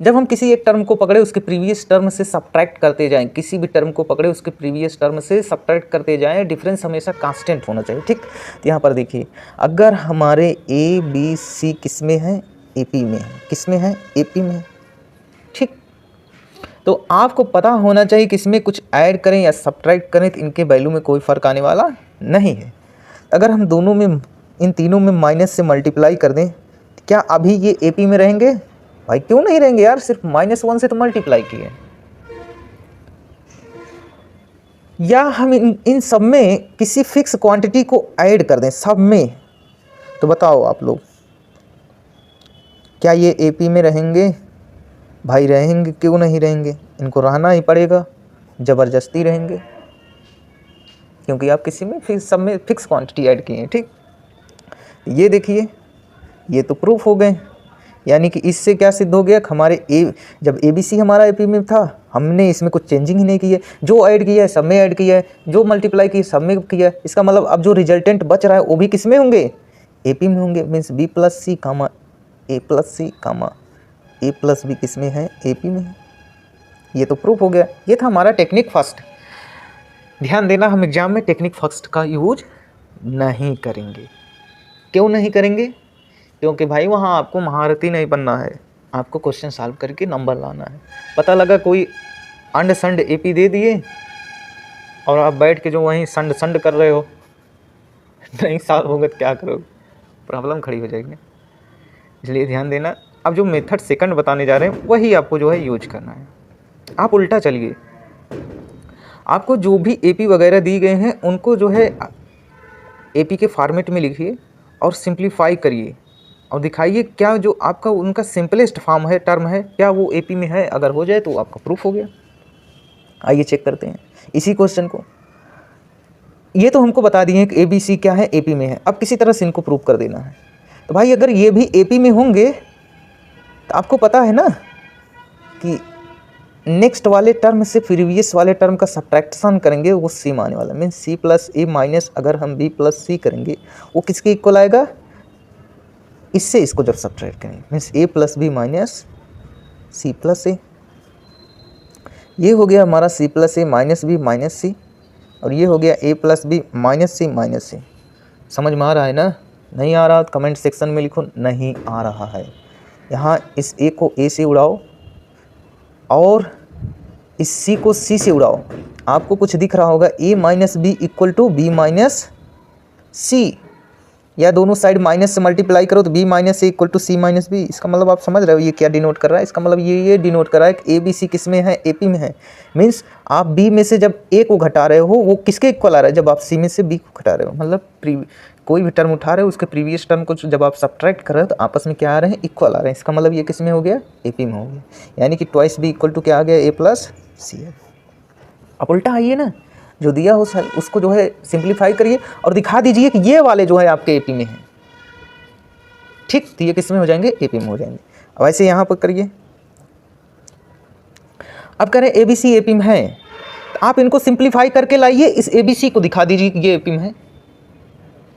जब हम किसी एक टर्म को पकड़े उसके प्रीवियस टर्म से सब्ट्रैक्ट करते जाएं, किसी भी टर्म को पकड़े उसके प्रीवियस टर्म से सब्ट्रैक्ट करते जाएं, डिफरेंस हमेशा कांस्टेंट होना चाहिए। ठीक, तो यहाँ पर देखिए, अगर हमारे ABC किस में है, AP में है, किस में है, AP में है। ठीक, तो आपको पता होना चाहिए कि इसमें कुछ ऐड करें या सब्ट्रैक्ट करें तो इनके वैल्यू में कोई फ़र्क आने वाला नहीं है। अगर हम दोनों में, इन तीनों में माइनस से मल्टीप्लाई कर दें, क्या अभी ये AP में रहेंगे? भाई क्यों नहीं रहेंगे यार, सिर्फ -1 से तो मल्टीप्लाई किए। या हम इन सब में किसी फिक्स क्वांटिटी को ऐड कर दें सब में, तो बताओ आप लोग क्या ये AP में रहेंगे? भाई रहेंगे, क्यों नहीं रहेंगे, इनको रहना ही पड़ेगा, ज़बरदस्ती रहेंगे, क्योंकि आप किसी में फिक्स, सब में फिक्स क्वांटिटी ऐड किए हैं। ठीक, ये देखिए, ये तो प्रूफ हो गए, यानी कि इससे क्या सिद्ध हो गया, हमारे जब ABC हमारा AP में था, हमने इसमें कुछ चेंजिंग ही नहीं की है, जो ऐड किया है सब में ऐड किया है, जो मल्टीप्लाई किया सब में किया है। इसका मतलब अब जो रिजल्टेंट बच रहा है वो भी किस में होंगे, AP में होंगे। Means B plus C comma A plus C comma A plus B किस में है, AP में है। ये तो प्रूफ हो गया। ये था हमारा टेक्निक फर्स्ट। ध्यान देना, हम एग्जाम में टेक्निक फर्स्ट का यूज नहीं करेंगे। क्यों नहीं करेंगे? क्योंकि भाई वहाँ आपको महारथी नहीं बनना है, आपको क्वेश्चन सॉल्व करके नंबर लाना है। पता लगा कोई अंड संड AP दे दिए और आप बैठ के जो वहीं संड संड कर रहे हो, नहीं सॉल्व होगा तो क्या करोगे, प्रॉब्लम खड़ी हो जाएगी। इसलिए ध्यान देना, अब जो मेथड सेकंड बताने जा रहे हैं वही आपको जो है यूज करना है। आप उल्टा चलिए, आपको जो भी AP वगैरह दी गए हैं उनको जो है AP के फॉर्मेट में लिखिए और सिंप्लीफाई करिए और दिखाइए क्या जो आपका उनका सिंपलेस्ट फॉर्म है, टर्म है, क्या वो AP में है। अगर हो जाए तो आपका प्रूफ हो गया। आइए चेक करते हैं इसी क्वेश्चन को। ये तो हमको बता दिए कि ABC क्या है, AP में है। अब किसी तरह से इनको प्रूव कर देना है। तो भाई अगर ये भी AP में होंगे तो आपको पता है ना कि नेक्स्ट वाले टर्म से प्रीवियस वाले टर्म का सब्ट्रैक्शन करेंगे वो सेम आने वाला। Means C plus A minus अगर हम B प्लस C करेंगे वो किसके इक्वल आएगा, इससे इसको जब सब्ट्रैक्ट करेंगे means A plus B minus C plus A। ये हो गया हमारा C plus A minus B minus C, और ये हो गया A plus B minus C minus C। समझ में आ रहा है ना? नहीं आ रहा तो कमेंट सेक्शन में लिखो नहीं आ रहा है। यहाँ इस A को A से उड़ाओ और इस C को C से उड़ाओ, आपको कुछ दिख रहा होगा A minus B equal to B minus C, या दोनों साइड माइनस से मल्टीप्लाई करो तो B minus A equal to C minus B। इसका मतलब आप समझ रहे हो ये क्या डिनोट कर रहा है? इसका मतलब ये डिनोट कर रहा है कि ABC किस में है, AP में है। मीन्स आप B में से जब A को घटा रहे हो वो किसके इक्वल आ रहा है, जब आप C में से B को घटा रहे हो। मतलब कोई भी टर्म उठा रहे हो उसके प्रीवियस टर्म को जब आप सब्ट्रैक्ट कर रहे हो तो आपस में क्या आ रहे हैं, इक्वल आ रहे हैं। इसका मतलब ये किस में हो गया, AP में हो गया। यानी कि ट्वाइस B इक्वल टू क्या आ गया, A प्लस C है। अब उल्टा आइए ना, जो दिया हो उसको जो है सिंप्लीफाई करिए और दिखा दीजिए कि ये वाले जो है आपके AP में हैं। ठीक, तो ये किस में हो जाएंगे, AP में हो जाएंगे। अब ऐसे यहाँ पर करिए। अब करें ABC AP में है तो आप इनको सिंप्लीफाई करके लाइए, इस ABC को दिखा दीजिए कि ये AP में है।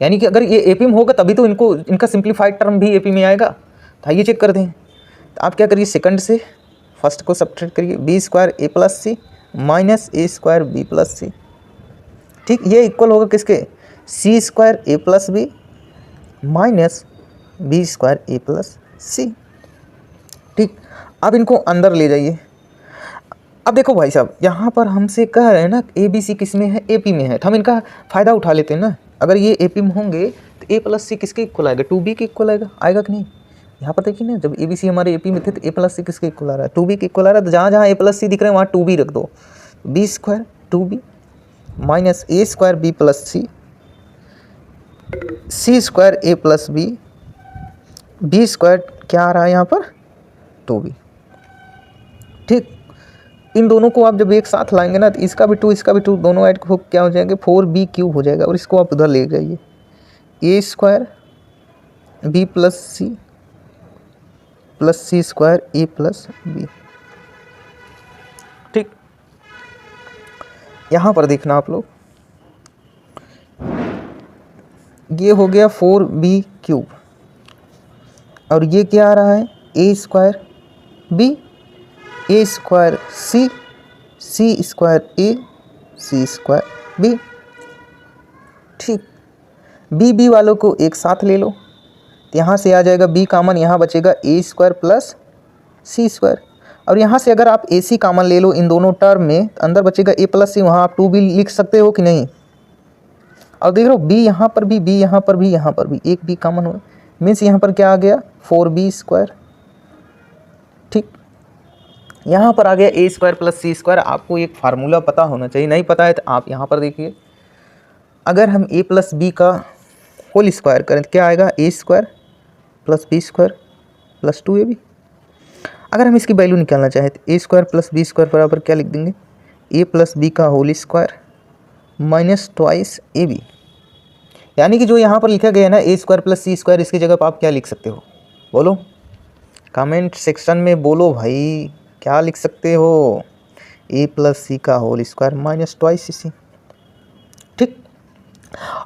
यानी कि अगर ये AP में होगा तभी तो इनका सिंप्लीफाइड टर्म भी AP में आएगा। तो आइए चेक कर दें। तो आप क्या करिए, सेकंड से फर्स्ट को सब्ट्रैक्ट करिए, B² A + C minus A² B + C। ठीक, ये इक्वल होगा किसके, C² A + B minus B² A + C। ठीक, अब इनको अंदर ले जाइए। अब देखो भाई साहब, यहाँ पर हमसे कह रहे हैं ना ABC किस में है, AP में है, तो हम इनका फ़ायदा उठा लेते हैं ना। अगर ये AP में होंगे तो A + C किसके इक्वल आएगा, 2B के इक्वल आएगा कि नहीं। यहाँ पर देखिए ना, जब ABC हमारे AP में थे तो A + C किसके इक्वल आ रहा है, 2B के इक्वल आ रहा है। तो जहाँ जहाँ A + C दिख रहे हैं वहाँ 2B रख दो। B² 2B minus A² B + C, C² A + B, B² क्या आ रहा है यहाँ पर, 2B। ठीक, इन दोनों को आप जब एक साथ लाएंगे ना तो इसका भी 2 इसका भी 2 दोनों ऐड हो क्या हो जाएंगे, 4B³ हो जाएगा। और इसको आप उधर ले जाइए, A² B + C plus C² A + B। ठीक, यहाँ पर देखना आप लोग, ये हो गया 4B³ और ये क्या आ रहा है, A² B A² C C² A C² B। ठीक, B वालों को एक साथ ले लो, तो यहाँ से आ जाएगा B कॉमन, यहाँ बचेगा A² + C²। और यहाँ से अगर आप AC कॉमन ले लो इन दोनों टर्म में, अंदर बचेगा A + C, वहाँ आप 2B लिख सकते हो कि नहीं। और देख लो B यहाँ पर भी, B यहाँ पर भी, यहाँ पर भी एक B कॉमन हो, मीन्स यहाँ पर क्या आ गया, 4B²। ठीक, यहाँ पर आ गया A² + C²। आपको एक फार्मूला पता होना चाहिए, नहीं पता है तो आप यहाँ पर देखिए, अगर हम A + B का होल स्क्वायर करें तो क्या आएगा, A² + B² + 2AB। अगर हम इसकी वैल्यू निकालना चाहें तो A² + B² बराबर क्या लिख देंगे, A + B का होल स्क्वायर माइनस 2AB। यानी कि जो यहाँ पर लिखा गया है ना A² + C², इसकी जगह पर आप क्या लिख सकते हो, बोलो कमेंट सेक्शन में बोलो भाई, क्या लिख सकते हो, A + C का होल स्क्वायर माइनस 2AC। ठीक,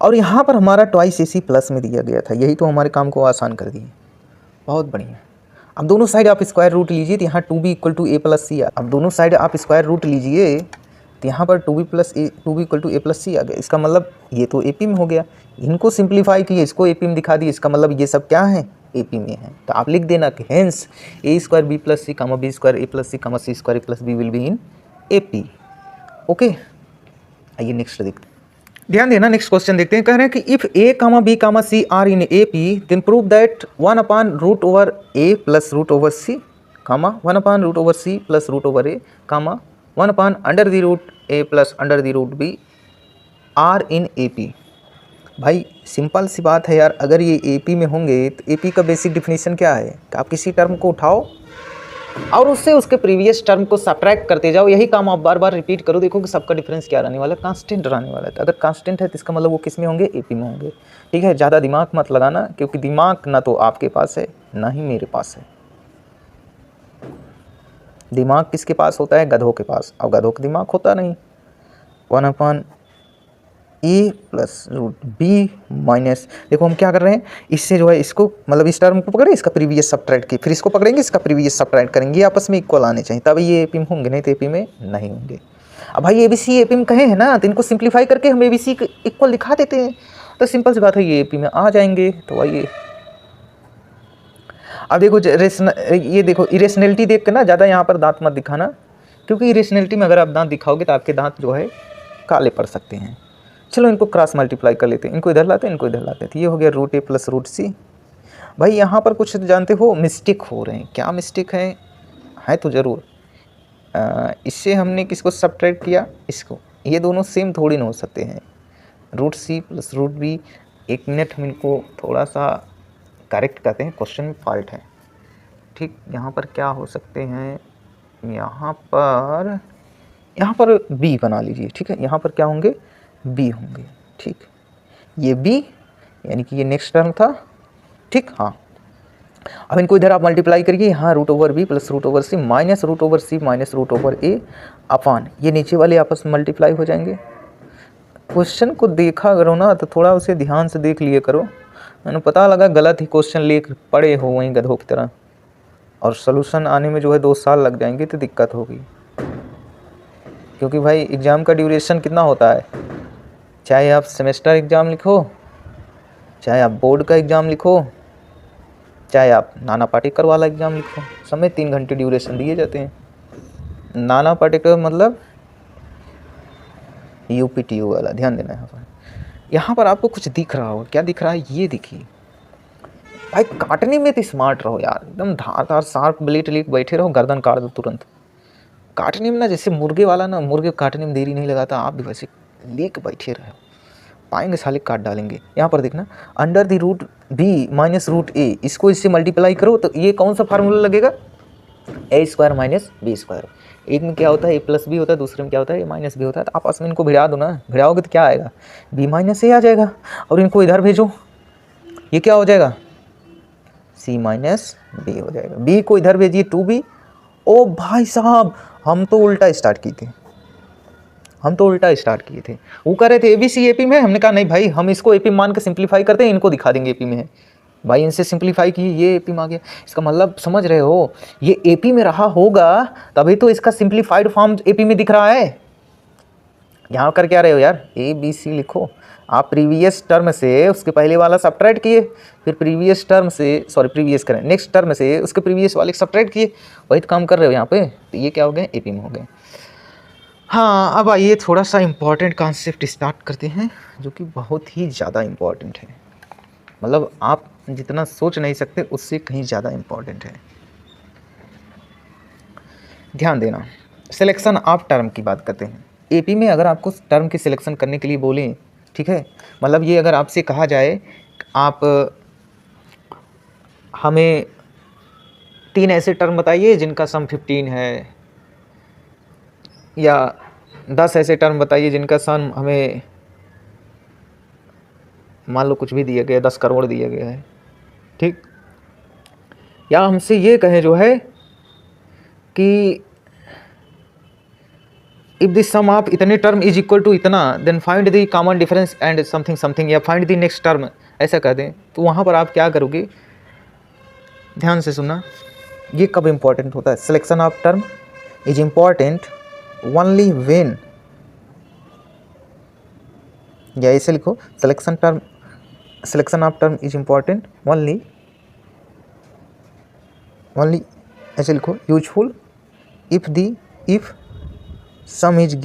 और यहाँ पर हमारा 2AC प्लस में दिया गया था, यही तो हमारे काम को आसान कर दिए, बहुत बढ़िया। अब दोनों साइड आप स्क्वायर रूट लीजिए तो यहाँ 2B = A + C। अब दोनों साइड आप स्क्वायर रूट लीजिए तो यहाँ पर 2B = A + C आ गया। इसका मतलब ये तो AP में हो गया, इनको सिंप्लीफाई किए, इसको AP में दिखा दिए, इसका मतलब ये सब क्या है, AP में है। तो आप लिख देना कि hence A² B + C, B² A + C, C² A + B will be in AP। Okay, आइए नेक्स्ट देखते हैं। ध्यान देना, नेक्स्ट क्वेश्चन देखते हैं। कह रहे हैं कि if A, B, C are in AP then prove that 1/√A + √C, 1/√C + √A, 1/√A + √B are in AP। भाई सिंपल सी बात है यार, अगर ये AP में होंगे तो AP का बेसिक डिफिनीशन क्या है कि आप किसी टर्म को उठाओ और उससे उसके प्रीवियस टर्म को सब्ट्रैक्ट करते जाओ। यही काम आप बार बार रिपीट करो, देखो कि सबका डिफरेंस क्या रहने वाला है, कांस्टेंट रहने वाला है। तो अगर कांस्टेंट है तो इसका मतलब वो किस में होंगे, AP में होंगे। ठीक है, ज़्यादा दिमाग मत लगाना, क्योंकि दिमाग ना तो आपके पास है ना ही मेरे पास है। दिमाग किसके पास होता है, गधों के पास, और गधों का दिमाग होता नहीं। 1/A + √B माइनस, देखो हम क्या कर रहे हैं, इससे जो है इसको मतलब इस टर्म को पकड़े, इसका प्रीवियस सब्ट्रैक्ट किए, फिर इसको पकड़ेंगे, इसका प्रीवियस सब्ट्रैक्ट करेंगे, आपस में इक्वल आने चाहिए, तभी ये AP में होंगे, नहीं तो AP में नहीं होंगे। अब भाई ABC AP में कहे हैं ना, तो इनको सिंप्लीफाई करके हम ABC इक्वल दिखा देते हैं, तो सिंपल सी बात है ये AP में आ जाएंगे। तो आइए अब देखो, ये देखो इरेशनलिटी देख के ना ज़्यादा यहाँ पर दांत मत दिखाना, क्योंकि इरेशनलिटी में अगर आप दांत दिखाओगे तो आपके दांत जो है काले पड़ सकते हैं। चलो इनको क्रॉस मल्टीप्लाई कर लेते हैं, इनको इधर लाते हैं, इनको इधर लाते हैं, तो ये हो गया √A + √C। भाई यहाँ पर कुछ जानते हो मिस्टेक हो रहे हैं, क्या मिस्टेक है तो ज़रूर, इससे हमने किसको सब्ट्रैक्ट किया, इसको, ये दोनों सेम थोड़ी ना हो सकते हैं। √C + √B, 1 मिनट हम इनको थोड़ा सा करेक्ट करते हैं, क्वेश्चन में फॉल्ट है। ठीक, यहाँ पर क्या हो सकते हैं, यहाँ पर B बना लीजिए। ठीक है, यहाँ पर क्या होंगे, B होंगे। ठीक, ये B यानी कि ये नेक्स्ट टर्म था। ठीक, हाँ, अब इनको इधर आप मल्टीप्लाई करिए, यहाँ root over B plus root over C minus root over C minus root over A upon, ये नीचे वाले आपस में मल्टीप्लाई हो जाएंगे। क्वेश्चन को देखा करो ना, तो थोड़ा उसे ध्यान से देख लिए करो, मैंने पता लगा गलत ही क्वेश्चन ले पड़े हो वहीं गधों की तरह, और सॉल्यूशन आने में जो है 2 साल लग जाएंगे तो दिक्कत होगी। क्योंकि भाई एग्ज़ाम का ड्यूरेशन कितना होता है, चाहे आप सेमेस्टर एग्ज़ाम लिखो, चाहे आप बोर्ड का एग्ज़ाम लिखो, चाहे आप नाना पाटेकर वाला एग्ज़ाम लिखो, सब में 3 घंटे ड्यूरेशन दिए जाते हैं। नाना पाटेकर मतलब UPTU वाला, ध्यान देना यहाँ पर। यहाँ पर आपको कुछ दिख रहा होगा, क्या दिख रहा है, ये देखिए भाई, काटने में तो स्मार्ट रहो यार, एकदम धारदार शार्प ब्लेड लेके बैठे रहो, गर्दन काट दो तुरंत। काटने में ना जैसे मुर्गे वाला ना, मुर्गे काटने में देरी नहीं लगाता, आप भी वैसे लेके बैठे रहो, पाएंगे साले काट डालेंगे। यहाँ पर देखना, under the root B minus root A, इसको इससे मल्टीप्लाई करो तो ये कौन सा फार्मूला लगेगा, ए स्क्वायर माइनस बी स्क्वायर। एक में क्या होता है, ए प्लस बी होता है, दूसरे में क्या होता है, ए माइनस बी होता है। तो आपस में इनको भिड़ा दो ना, भिड़ाओगे तो क्या आएगा, बी माइनस ए आ जाएगा, और इनको इधर भेजो, ये क्या हो जाएगा, सी माइनस बी हो जाएगा। बी को इधर भेजिए 2b। ओ भाई साहब, हम तो उल्टा स्टार्ट किए थे, वो कह रहे थे ABC AP में, हमने कहा नहीं भाई, हम इसको AP मान के सिंप्लीफाई करते हैं, इनको दिखा देंगे AP में है। भाई इनसे सिंप्लीफाई किए, ये AP में आ गया। इसका मतलब समझ रहे हो, ये AP में रहा होगा तभी तो इसका सिंप्लीफाइड फॉर्म AP में दिख रहा है। यहाँ कर क्या रहे हो यार, ABC लिखो। आप प्रीवियस टर्म से उसके पहले वाला सब्ट्रैक्ट किए, फिर प्रीवियस करें नेक्स्ट टर्म से उसके प्रीवियस वाले सब्ट्रैक्ट किए, वही तो काम कर रहे हो यहाँ पे। तो ये क्या हो गए, AP में हो गए। हाँ, अब आइए थोड़ा सा इम्पॉर्टेंट कॉन्सेप्ट स्टार्ट करते हैं, जो कि बहुत ही ज़्यादा इम्पॉर्टेंट है, मतलब आप जितना सोच नहीं सकते उससे कहीं ज़्यादा इम्पॉर्टेंट है। ध्यान देना, सिलेक्शन ऑफ टर्म की बात करते हैं। AP में अगर आपको टर्म की सिलेक्शन करने के लिए बोलें, ठीक है, मतलब ये अगर आपसे कहा जाए आप हमें 3 ऐसे टर्म बताइए जिनका सम 15 है, या 10 ऐसे टर्म बताइए जिनका सम हमें मान लो कुछ भी दिया गया, 10 करोड़ दिया गया है, ठीक, या हमसे ये कहें जो है कि इफ़ द सम ऑफ इतने टर्म इज इक्वल टू इतना, then find the common difference and something something, या फाइंड द नेक्स्ट टर्म, ऐसा कर दें, तो वहाँ पर आप क्या करोगे, ध्यान से सुनना, ये कब इम्पॉर्टेंट होता है। Selection of term is important only when, या ऐसे लिखो, selection of term is important only, ऐसे लिखो, useful if some is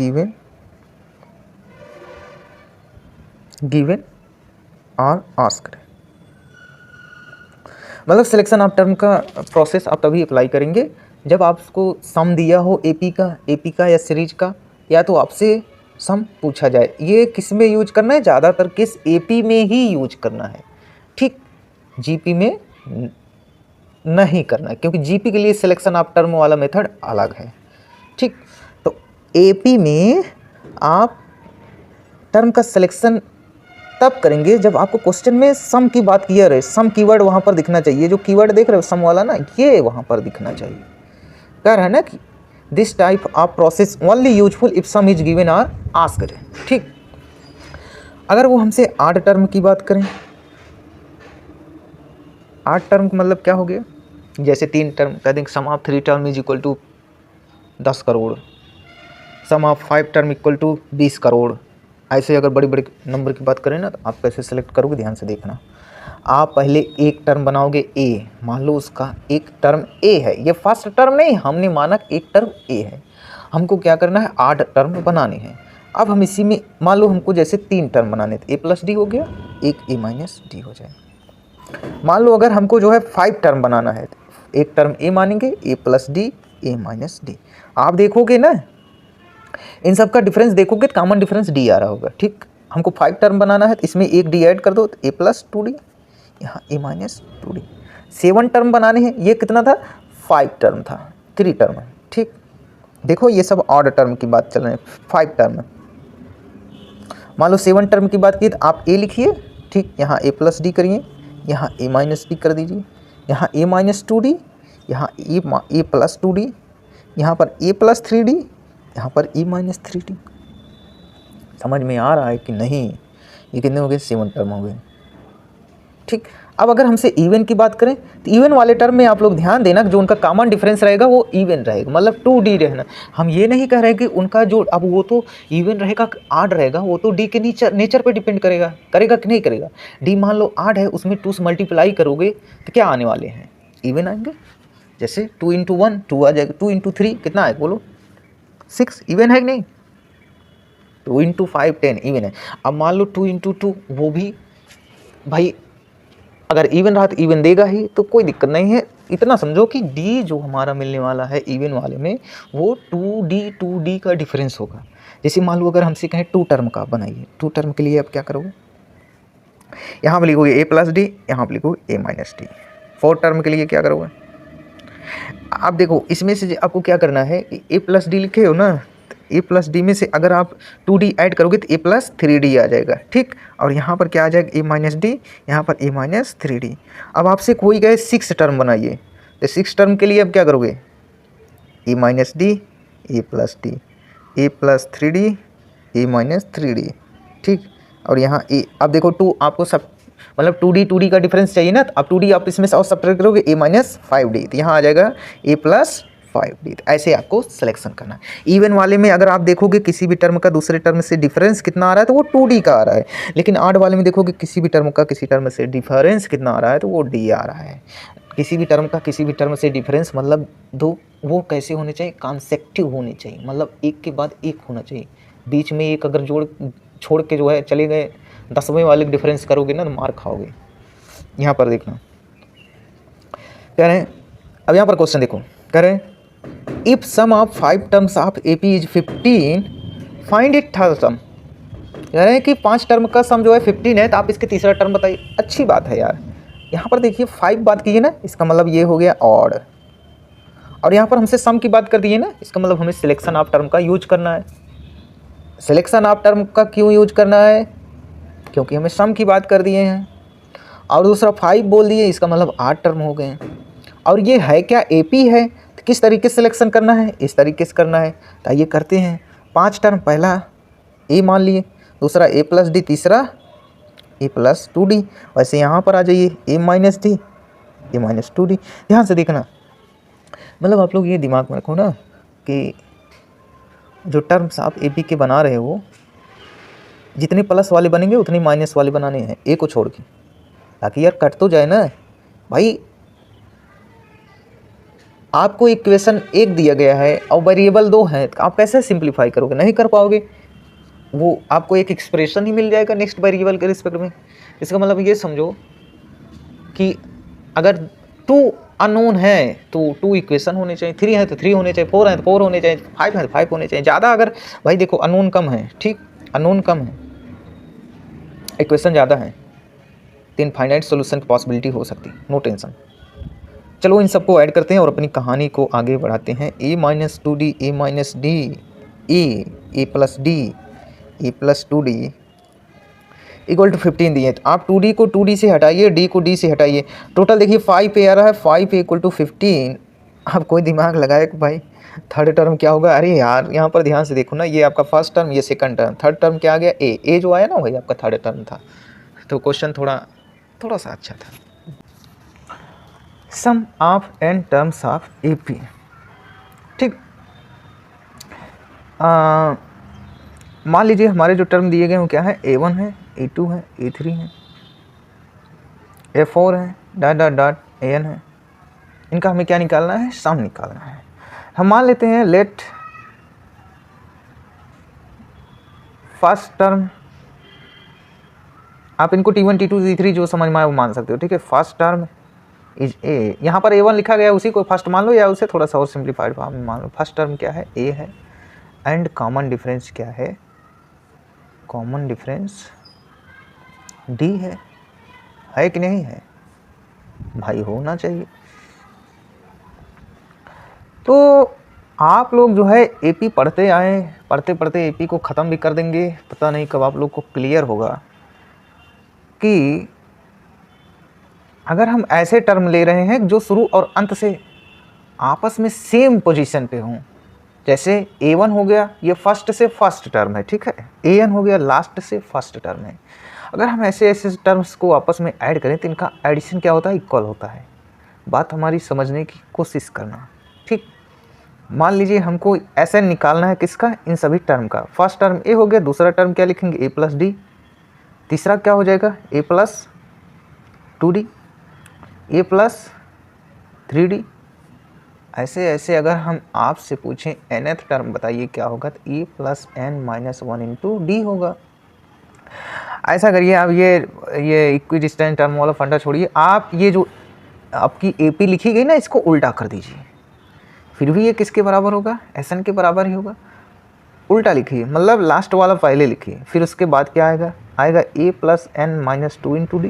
given और आस्क्ड। मतलब सिलेक्शन ऑफ टर्म का प्रोसेस आप तभी अप्लाई करेंगे जब आपको सम दिया हो AP का या सीरीज का, या तो आपसे सम पूछा जाए। ये किस में यूज करना है, ज़्यादातर किस AP में ही यूज करना है, ठीक, GP में नहीं करना है, क्योंकि GP के लिए सिलेक्शन ऑफ टर्म वाला मेथड अलग है, ठीक। तो AP में आप टर्म का सिलेक्शन तब करेंगे जब आपको क्वेश्चन में सम की बात किया रहे, सम कीवर्ड वहाँ पर दिखना चाहिए, जो कीवर्ड देख रहे हो सम वाला ना, ये वहाँ पर दिखना चाहिए। कह रहा है ना कि this type of process only useful if some is given और आस्क्ड, ठीक। अगर वो हमसे 8 टर्म की बात करें, 8 टर्म का मतलब क्या हो गया, जैसे 3 टर्म कह दें, sum of 3 term is equal to 10 crore, sum of 5 term equal to 20 crore. ऐसे अगर बड़े बड़े नंबर की बात करें ना, तो आप कैसे सेलेक्ट करोगे, ध्यान से देखना। आप पहले एक टर्म बनाओगे A, मान लो उसका एक टर्म A है, ये फर्स्ट टर्म नहीं, हमने माना एक टर्म A है, हमको क्या करना है, 8 टर्म बनाने हैं। अब हम इसी में मान लो हमको जैसे 3 टर्म बनाने थे, A प्लस डी हो गया, एक A माइनस डी हो जाए। मान लो अगर हमको जो है 5 टर्म बनाना है, एक टर्म A मानेंगे, A plus d, A minus D. आप देखोगे ना, इन सब का डिफरेंस देखोगे तो कॉमन डिफरेंस D आ रहा होगा, ठीक। हमको 5 टर्म बनाना है तो इसमें एक D ऐड कर दो, तो A प्लस 2D, यहाँ A माइनस 2D। 7 टर्म बनाने हैं, ये कितना था, 5 टर्म था, 3 टर्म, ठीक। देखो ये सब ऑड टर्म की बात चल रही है, 5 टर्म। मान लो 7 टर्म की बात की तो आप A लिखिए, ठीक, यहाँ A प्लस डी करिए, यहाँ A माइनस डी कर दीजिए, यहाँ a माइनस 2d, यहाँ a प्लस 2d, यहाँ पर a प्लस 3d, यहाँ पर e माइनस 3d। समझ में आ रहा है कि नहीं? ये कितने हो गए? 7 टर्म हो गए। ठीक, अब अगर हमसे इवन की बात करें तो इवन वाले टर्म में आप लोग ध्यान देना जो उनका कॉमन डिफरेंस रहेगा वो इवन रहेगा, मतलब 2d रहना। हम ये नहीं कह रहे कि उनका जो अब वो तो इवन रहेगा आड रहेगा, वो तो d के नेचर पे डिपेंड करेगा कि नहीं करेगा। d मान लो आड है, उसमें 2 से मल्टीप्लाई करोगे तो क्या आने वाले हैं? इवन आएंगे। जैसे 2 × 1 2 आ जाएगा, 2 × 3 कितना है बोलो? 6, इवन है कि नहीं? 2 × 5 10 इवन है। अब मान लो 2 × 2 वो भी भाई अगर इवन रहा तो इवन देगा ही, तो कोई दिक्कत नहीं है। इतना समझो कि d जो हमारा मिलने वाला है इवन वाले में वो 2d का डिफरेंस होगा। जैसे मान लो अगर हमसे कहें 2 टर्म का बनाइए, 2 टर्म के लिए आप क्या करोगे? यहाँ पर लिखोगे a प्लस डी, यहाँ पर लिखोगे a माइनस डी। 4 टर्म के लिए क्या करोगे? आप देखो इसमें से आपको क्या करना है, a प्लस डी लिखे हो ना, a प्लस डी में से अगर आप 2d ऐड करोगे तो a प्लस 3d आ जाएगा। ठीक, और यहाँ पर क्या आ जाएगा? a माइनस डी, यहाँ पर a माइनस 3d। अब आपसे कोई कहे 6 टर्म बनाइए, तो 6 टर्म के लिए अब क्या करोगे? a minus d, a plus d, a plus 3d, a minus 3d। ठीक, और यहाँ a, अब देखो 2 आपको सब मतलब 2d का डिफरेंस चाहिए ना, तो अब 2d आप इसमें से और सब्ट्रैक्ट करोगे a माइनस 5d, तो यहाँ आ जाएगा a प्लस 5d। ऐसे आपको सिलेक्शन करना है। इवन वाले में अगर आप देखोगे किसी भी टर्म का दूसरे टर्म से डिफरेंस कितना आ रहा है तो वो 2d का आ रहा है, लेकिन आड वाले में देखोगे किसी भी टर्म का किसी टर्म से डिफरेंस कितना आ रहा है तो वो d आ रहा है। किसी भी टर्म का किसी भी टर्म से डिफरेंस मतलब दो, वो कैसे होने चाहिए? कॉन्सेक्टिव होने चाहिए, मतलब एक के बाद एक होना चाहिए। बीच में एक अगर छोड़ के जो है चले गए 10वें वाले डिफरेंस करोगे ना तो मार खाओगे। यहाँ पर देखना कह रहे हैं, अब यहाँ पर क्वेश्चन देखो, कह रहे हैं if sum of 5 terms of AP is 15 find it third term. कह रहे हैं कि 5 टर्म का सम जो है 15 है, तो आप इसके तीसरा टर्म बताइए। अच्छी बात है यार। यहाँ पर देखिए 5 बात की है ना, इसका मतलब ये हो गया ऑड, और यहाँ पर हमसे सम की बात कर दी है ना, इसका मतलब हमें सिलेक्शन ऑफ टर्म का यूज करना है। सिलेक्शन ऑफ टर्म का क्यों यूज करना है? क्योंकि हमें सम की बात कर दिए हैं, और दूसरा 5 बोल दिए, इसका मतलब 8 टर्म हो गए हैं। और ये है क्या? AP है, तो किस तरीके से सिलेक्शन करना है? इस तरीके से करना है। तो ये करते हैं। 5 टर्म, पहला a मान लिए, दूसरा a प्लस डी, तीसरा a प्लस 2d। वैसे यहाँ पर आ जाइए a minus d, a minus 2d। ध्यान से देखना, मतलब आप लोग ये दिमाग में रखो ना कि जो टर्म्स आप AP के बना रहे हो, जितने प्लस वाले बनेंगे उतने माइनस वाले बनाने हैं a को छोड़ के, ताकि यार कट तो जाए ना भाई। आपको इक्वेशन 1 दिया गया है और वेरिएबल 2 है, तो आप कैसे सिंप्लीफाई करोगे? नहीं कर पाओगे। वो आपको एक एक्सप्रेशन ही मिल जाएगा नेक्स्ट वेरिएबल के रिस्पेक्ट में। इसका मतलब ये समझो कि अगर 2 अननोन है तो 2 इक्वेशन होने चाहिए, 3 है तो 3 होने चाहिए, 4 है तो 4 होने चाहिए, 5 है तो 5 होने चाहिए। ज़्यादा अगर भाई देखो अननोन कम है, ठीक, अननोन कम है, इक्वेशन ज़्यादा है, तो इनफाइनाइट सोल्यूशन की पॉसिबिलिटी हो सकती है, नो टेंशन। चलो इन सबको ऐड करते हैं और अपनी कहानी को आगे बढ़ाते हैं। a minus 2d, a minus d, a plus d, a plus 2d equal to 15 दिए। तो आप 2d को 2d से हटाइए, d को d से हटाइए, टोटल देखिए 5 पे आ रहा है, 5 इक्वल टू 15। आप कोई दिमाग लगाए कि भाई थर्ड टर्म क्या होगा? अरे यार यहाँ पर ध्यान से देखो ना, ये आपका फर्स्ट टर्म, ये सेकंड टर्म, थर्ड टर्म क्या आ गया? a जो आया ना वही आपका थर्ड टर्म था। तो क्वेश्चन थोड़ा सा अच्छा था। Sum of n terms of AP, ठीक। मान लीजिए हमारे जो टर्म दिए गए वो क्या है? A1 है, A2 है, A3 है, A4 है, डॉट डॉट डॉट AN है। इनका हमें क्या निकालना है? सम निकालना है। हम मान लेते हैं लेट फर्स्ट टर्म, आप इनको T1 T2 T3 जो समझ में आए वो मान सकते हो, ठीक है। फर्स्ट टर्म इज A, यहाँ पर A1 लिखा गया है, उसी को फर्स्ट मान लो या उसे थोड़ा सा और सिंप्लीफाइड फॉर्म में मान लो। फर्स्ट टर्म क्या है? A है, एंड कॉमन डिफरेंस क्या है? कॉमन डिफरेंस D है कि नहीं है? भाई होना चाहिए। तो आप लोग जो है AP पढ़ते आए, पढ़ते पढ़ते AP को ख़त्म भी कर देंगे। पता नहीं कब आप लोग को क्लियर होगा कि अगर हम ऐसे टर्म ले रहे हैं जो शुरू और अंत से आपस में सेम पोजीशन पे हों, जैसे a1 हो गया, ये फर्स्ट से फर्स्ट टर्म है, ठीक है, an हो गया लास्ट से फर्स्ट टर्म है। अगर हम ऐसे ऐसे टर्म्स को आपस में ऐड करें तो इनका एडिशन क्या होता है, इक्वल होता है। बात हमारी समझने की कोशिश करना, ठीक। मान लीजिए हमको ऐसे निकालना है किसका, इन सभी टर्म का। फर्स्ट टर्म a हो गया, दूसरा टर्म क्या लिखेंगे, a प्लस डी, तीसरा क्या हो जाएगा, a plus 2d, a plus 3d। ऐसे ऐसे अगर हम आपसे पूछें nth टर्म बताइए क्या होगा, तो e plus n minus 1 into D होगा। ऐसा करिए आप, ये इक्विडिस्टेंट टर्म वाला फंडा छोड़िए, आप ये जो आपकी AP लिखी गई ना, इसको उल्टा कर दीजिए, फिर भी ये किसके बराबर होगा, SN के बराबर ही होगा। उल्टा लिखिए, मतलब लास्ट वाला पहले लिखिए, फिर उसके बाद क्या आएगा a plus n minus 2 into D,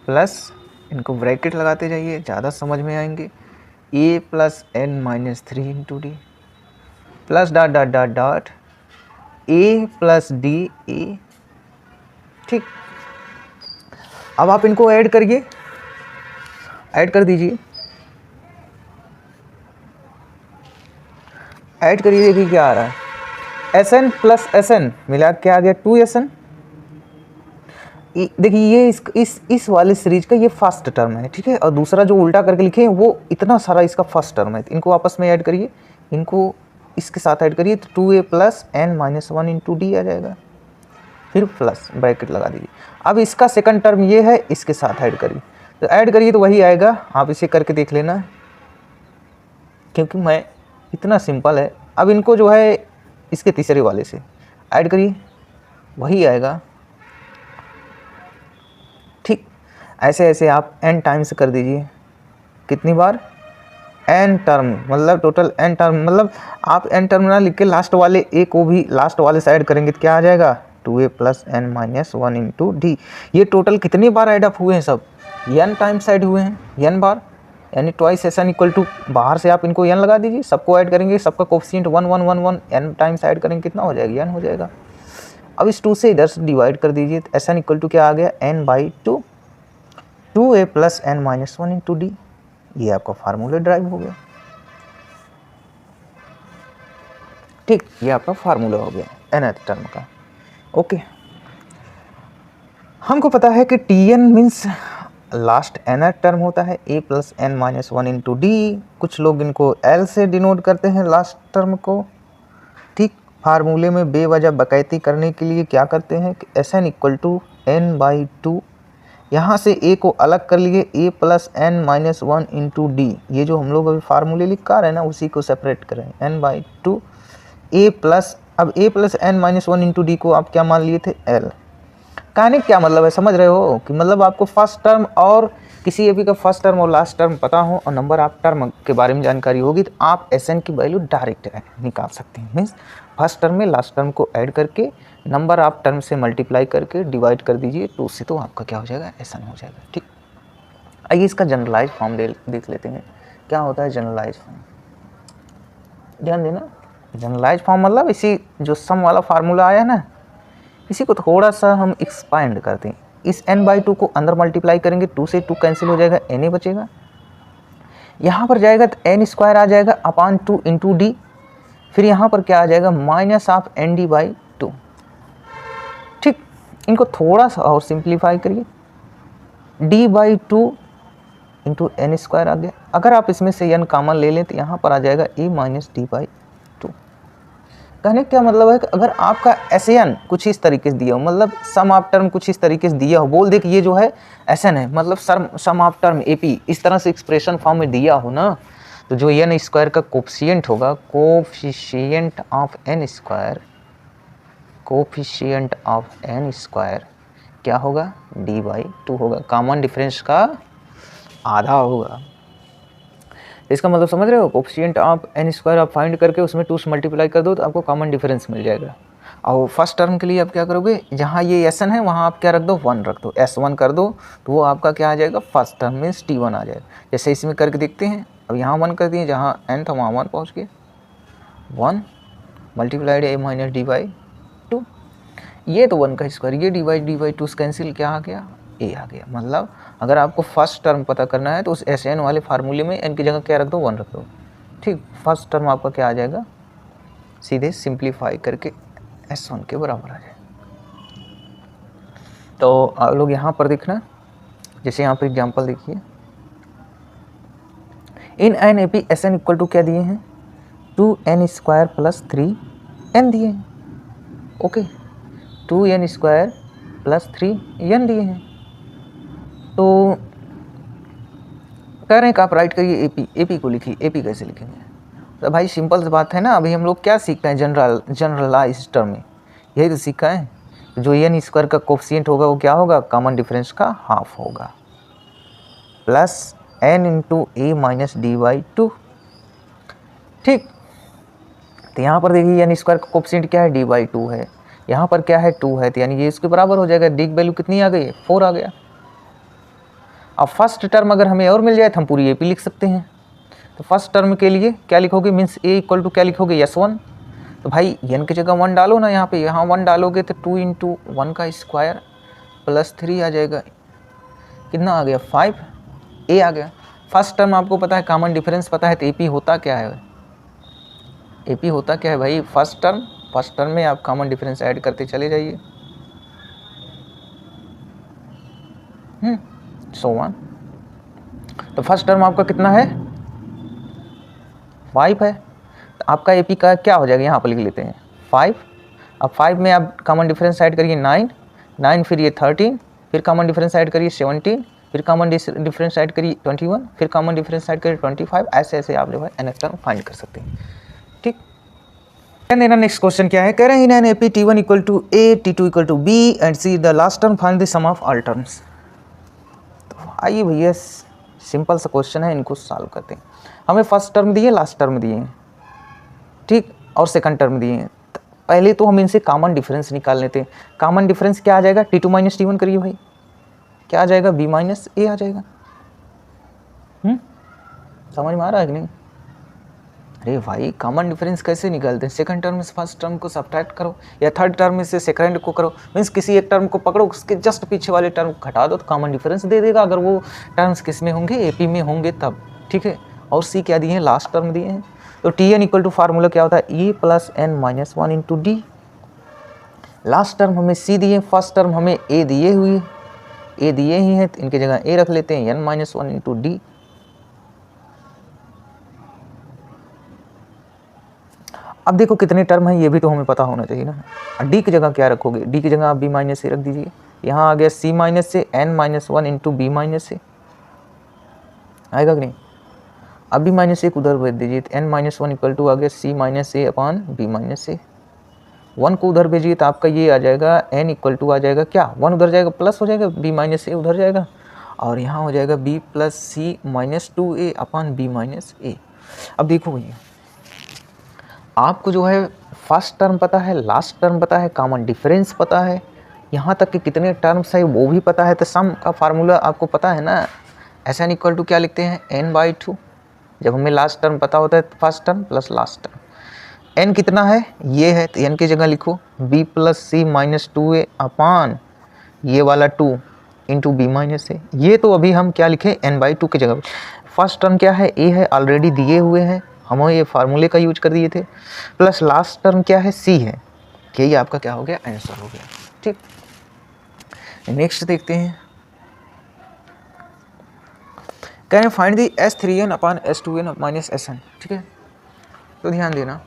plus इनको ब्रैकेट लगाते जाइए, ज़्यादा समझ में आएंगे, a plus n minus 3 into D, plus dot dot dot dot a plus d a, ठीक। अब आप इनको ऐड करिए, ऐड कर दीजिए, ऐड करिए, देखिए क्या आ रहा है, SN प्लस SN मिला क्या आ गया, 2SN। देखिए ये इस वाले सीरीज का ये फर्स्ट टर्म है, ठीक है, और दूसरा जो उल्टा करके लिखे हैं वो इतना सारा इसका फर्स्ट टर्म है। इनको आपस में ऐड करिए, इनको इसके साथ ऐड करिए, तो 2a plus n minus 1 into D आ जाएगा, फिर प्लस ब्रैकेट लगा दीजिए। अब इसका सेकंड टर्म ये है, इसके साथ ऐड करिए, तो ऐड करिए तो वही आएगा, आप इसे करके देख लेना, क्योंकि मैं इतना सिंपल है। अब इनको जो है इसके तीसरे वाले से ऐड करिए, वही आएगा, ठीक। ऐसे ऐसे आप n टाइम्स कर दीजिए, कितनी बार, n टर्म, मतलब टोटल n टर्म, मतलब आप n टर्म ना लिख के लास्ट वाले a को भी लास्ट वाले से ऐड करेंगे तो क्या आ जाएगा, 2a plus n minus 1 into D. ये टोटल कितनी बार ऐड अप हुए हैं, सब n टाइम्स ऐड हुए हैं, n बार, यानी ट्वाइस SN इक्वल टू, बाहर से आप इनको n लगा दीजिए, सबको ऐड करेंगे, सबका कोफिशिएंट 1 1 1 1, n टाइम्स ऐड करेंगे, कितना हो जाएगा, n हो जाएगा। अब इस 2 से इधर से डिवाइड कर दीजिए, तो SN इक्वल टू क्या आ गया, n/2, 2a plus n minus 1 into D. ये आपका फार्मूला ड्राइव हो गया, ठीक, ये आपका फार्मूला हो गया nth टर्म का। ओके, हमको पता है कि Tn means last nth term होता है, a plus n minus 1 into D. कुछ लोग इनको L से डिनोट करते हैं लास्ट टर्म को, ठीक। फार्मूले में बेवजह बकैती करने के लिए क्या करते हैं कि SN इक्वल टू n/2, यहाँ से a को अलग कर लिए, a plus n minus 1 into D. ये जो हम लोग अभी फार्मूले लिखा रहे हैं ना, उसी को सेपरेट करें, n/2 a प्लस, अब a plus n minus 1 into D को आप क्या मान लिए थे, L। कहने क्या मतलब है, समझ रहे हो कि मतलब आपको फर्स्ट टर्म और किसी एपी का फर्स्ट टर्म और लास्ट टर्म पता हो और नंबर आप टर्म के बारे में जानकारी होगी, तो आप SN की वैल्यू डायरेक्ट निकाल सकते हैं। मीन्स फर्स्ट टर्म में लास्ट टर्म को ऐड करके नंबर आप टर्म से मल्टीप्लाई करके डिवाइड कर दीजिए, तो उससे तो आपका क्या हो जाएगा, SN हो जाएगा, ठीक। आइए इसका जनरलाइज फॉर्म देख लेते हैं, क्या होता है जनरलाइज फॉर्म, ध्यान देना। जनरलाइज फॉर्म मतलब इसी जो सम वाला फार्मूला आया ना, इसी को थोड़ा सा हम एक्सपांड करते हैं। इस n/2 को अंदर मल्टीप्लाई करेंगे, 2 से 2 कैंसिल हो जाएगा, n बचेगा, यहाँ पर जाएगा तो n² आ जाएगा अपॉन 2 इंटू डी, फिर यहाँ पर क्या आ जाएगा, माइनस ऑफ ND/2, ठीक। इनको थोड़ा सा और सिंप्लीफाई करिए, d/2 इंटू n² आ गया। अगर आप इसमें से n कॉमन ले लें तो यहाँ पर आ जाएगा a माइनस d/2। कहने क्या मतलब है कि अगर आपका SN कुछ इस तरीके से दिया हो, मतलब सम ऑफ टर्म कुछ इस तरीके से दिया हो, बोल दे कि ये जो है SN है, मतलब सम ऑफ टर्म AP, इस तरह से एक्सप्रेशन फॉर्म में दिया हो ना, तो जो n² का कोफिशिएंट होगा, coefficient of n², coefficient of n² क्या होगा, d/2 होगा, कॉमन डिफरेंस का आधा होगा। इसका मतलब समझ रहे हो, कोफिशिएंट ऑफ n² आप फाइंड करके उसमें 2 से मल्टीप्लाई कर दो तो आपको कॉमन डिफरेंस मिल जाएगा। और फर्स्ट टर्म के लिए आप क्या करोगे, जहाँ ये SN है वहाँ आप क्या रख दो, 1 रख दो, S1 कर दो, तो वो आपका क्या आ जाएगा, फर्स्ट टर्म मीन्स T1 आ जाएगा। जैसे इसमें करके देखते हैं, अब यहाँ 1 कर दिए, जहाँ n था वहाँ 1 पहुँच गए, 1 मल्टीप्लाइड a माइनस d/2, ये तो 1 का स्क्वायर, ये d/2 कैंसिल क्या आ गया, ए आ गया। मतलब अगर आपको फर्स्ट टर्म पता करना है तो उस एस एन वाले फार्मूले में एन की जगह क्या रख दो, 1 रख दो। ठीक, फर्स्ट टर्म आपका क्या आ जाएगा, सीधे सिंप्लीफाई करके S1 के बराबर आ जाएगा। तो आप लोग यहाँ पर देखना, जैसे यहाँ पर एग्जांपल देखिए, in an A P S n equal to क्या दिए हैं, 2n स्क्वायर प्लस 3n दिए हैं। Okay, 2n square plus 3n दिए हैं। तो कह रहे हैं कि आप राइट करिए एपी, एपी को लिखिए। एपी कैसे लिखेंगे, तो भाई सिंपल सी बात है ना, अभी हम लोग क्या सीखते हैं, जनरलाइज टर्म में यही तो सीखा है। जो एन स्क्वायर का कोफिशिएंट होगा वो क्या होगा, कॉमन डिफरेंस का हाफ होगा, plus n into A minus d by 2। ठीक, तो यहाँ पर देखिए एन स्क्वायर का कोफिशिएंट क्या है, डी बाई 2 है, यहाँ पर क्या है 2 है, तो यानी ये इसके बराबर हो जाएगा। डी की वैल्यू कितनी आ गई है, 4 आ गया। अब फर्स्ट टर्म अगर हमें और मिल जाए तो हम पूरी एपी लिख सकते हैं। तो फर्स्ट टर्म के लिए क्या लिखोगे, मीन्स ए इक्वल टू क्या लिखोगे, S1। तो भाई एन की जगह 1 डालो ना, यहाँ पे, यहाँ 1 डालोगे तो 2 इंटू 1 का स्क्वायर प्लस 3 आ जाएगा, कितना आ गया, 5, ए आ गया। फर्स्ट टर्म आपको पता है, कॉमन डिफरेंस पता है, तो एपी होता क्या है, एपी होता क्या है भाई, फर्स्ट टर्म में आप कॉमन डिफरेंस ऐड करते चले जाइए, सो वन। तो फर्स्ट टर्म आपका कितना है, 5 है। तो आपका एपी का क्या हो जाएगा, यहाँ पर लिख लेते हैं 5। अब 5 में आप कॉमन डिफरेंस ऐड करिए 9, फिर ये 13, फिर कॉमन डिफरेंस ऐड करिए 17, फिर कॉमन डिफरेंस ऐड करिए 21, फिर कॉमन डिफरेंस ऐड करिए 25। ऐसे ऐसे आप जो है एन टर्म फाइंड कर सकते हैं। ठीक, नेक्स्ट क्वेश्चन क्या है, कह रहे हैं in an AP T1 equal to A, T2 equal to B and c the last term find the sum of all terms. तो आइए भैया, सिंपल सा क्वेश्चन है, इनको सॉल्व करते हैं। हमें फर्स्ट टर्म दिए, लास्ट टर्म दिए हैं, ठीक, और सेकंड टर्म दिए हैं। पहले तो हम इनसे कॉमन डिफरेंस निकाल लेते हैं। कॉमन डिफरेंस क्या आ जाएगा, T2 माइनस T1 करिए भाई, क्या आ जाएगा, B माइनस A आ जाएगा। समझ में आ रहा है कि नहीं? अरे भाई कॉमन डिफरेंस कैसे निकालते हैं, सेकंड टर्म से फर्स्ट टर्म को सब्ट्रैक्ट करो, या थर्ड टर्म से सेकंड को करो, मीन्स किसी एक टर्म को पकड़ो, उसके जस्ट पीछे वाले टर्म को घटा दो तो कॉमन डिफरेंस दे देगा, अगर वो टर्म्स किस में होंगे, एपी में होंगे तब। ठीक है, और सी क्या दिए हैं, लास्ट टर्म दिए हैं। तो Tn इक्वल टू फार्मूला क्या होता है, E plus n minus 1 into d. Last term हमें सी दिए, फर्स्ट टर्म हमें ए दिए हुए, ए दिए ही हैं, तो इनकी जगह ए रख लेते हैं, n माइनस 1 इंटू डी। अब देखो कितने टर्म हैं, ये भी तो हमें पता होना चाहिए ना। डी की जगह क्या रखोगे, डी की जगह आप बी माइनस ए रख दीजिए। यहाँ आ गया सी माइनस से n minus 1 into b minus से, आएगा कि नहीं। अब बी माइनस ए उधर भेज दीजिए, तो एन माइनस 1 इक्वल टू आ गया सी माइनस ए अपॉन बी माइनस ए। 1 को उधर भेजिए तो आपका ये आ जाएगा, एन इक्वल टू आ जाएगा क्या, 1 उधर जाएगा प्लस हो जाएगा, बी माइनस ए उधर जाएगा, और यहाँ हो जाएगा B plus C minus 2a upon B minus A. अब देखो भैया, आपको जो है फर्स्ट टर्म पता है, लास्ट टर्म पता है, कॉमन डिफरेंस पता है, यहाँ तक कि कितने टर्म्स है वो भी पता है। तो सम का फार्मूला आपको पता है ना, एस एन इक्वल टू क्या लिखते हैं, n/2। जब हमें लास्ट टर्म पता होता है, first term plus last term. n कितना है, ये है, तो n की जगह लिखो b plus C minus 2a upon ये वाला 2 इंटू बी माइनस ए। ये तो अभी हम क्या लिखे, n/2 की जगह। फर्स्ट टर्म क्या है, a है, ऑलरेडी दिए हुए हैं, हम ये फार्मूले का यूज कर दिए थे, प्लस लास्ट टर्म क्या है, सी है, यही आपका क्या हो गया, आंसर हो गया। ठीक, नेक्स्ट देखते हैं, कह रहे हैं find the S3n upon S2n minus Sn। ठीक है, तो ध्यान देना,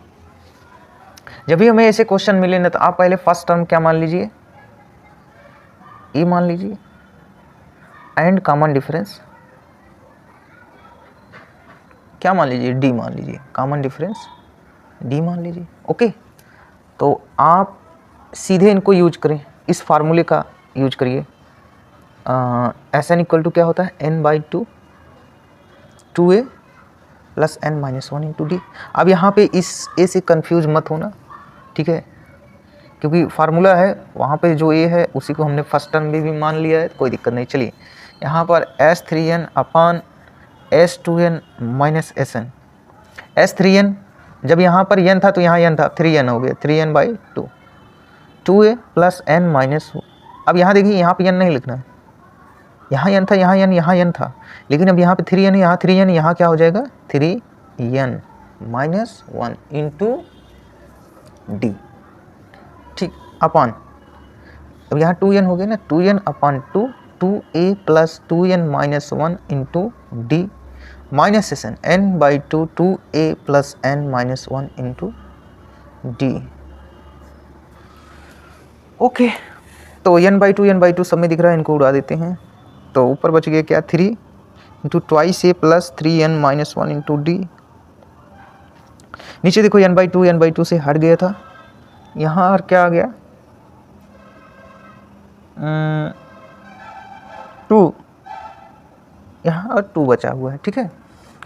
जब भी हमें ऐसे क्वेश्चन मिले ना, तो आप पहले फर्स्ट टर्म क्या मान लीजिए, E मान लीजिए, एंड कॉमन डिफरेंस क्या मान लीजिए, डी मान लीजिए, कॉमन डिफरेंस डी मान लीजिए। ओके, तो आप सीधे इनको यूज करें, इस फार्मूले का यूज करिए। एस एन इक्वल टू क्या होता है, n/2 2a plus n minus 1 into D. अब यहाँ पे इस ए से कंफ्यूज मत होना, ठीक है, क्योंकि फार्मूला है, वहाँ पे जो ए है उसी को हमने फर्स्ट टर्म में भी मान लिया है, कोई दिक्कत नहीं। चलिए यहाँ पर S3n upon S2n minus Sn। S3n जब यहाँ पर n था तो यहाँ n था, 3n हो गया, 3n/2 2a plus n minus. अब यहाँ देखिए, यहाँ पे n नहीं लिखना है, यहाँ n था, यहाँ n था, लेकिन अब यहाँ पे 3n, यहाँ 3n, यहाँ क्या हो जाएगा 3n माइनस 1 इंटू डी, ठीक, अपॉन, अब यहाँ 2n हो गया ना, 2n upon 2a plus 2n minus 1 into D minus S n by 2a plus n minus 1 into D. Okay, तो n/2 सब में दिख रहा है, इनको उड़ा देते हैं, तो ऊपर बच गया क्या 3 into twice a plus 3n minus 1 into D. नीचे देखो n/2 से हट गया था, यहाँ और क्या आ गया 2, यहाँ और 2 बचा हुआ है, ठीक है।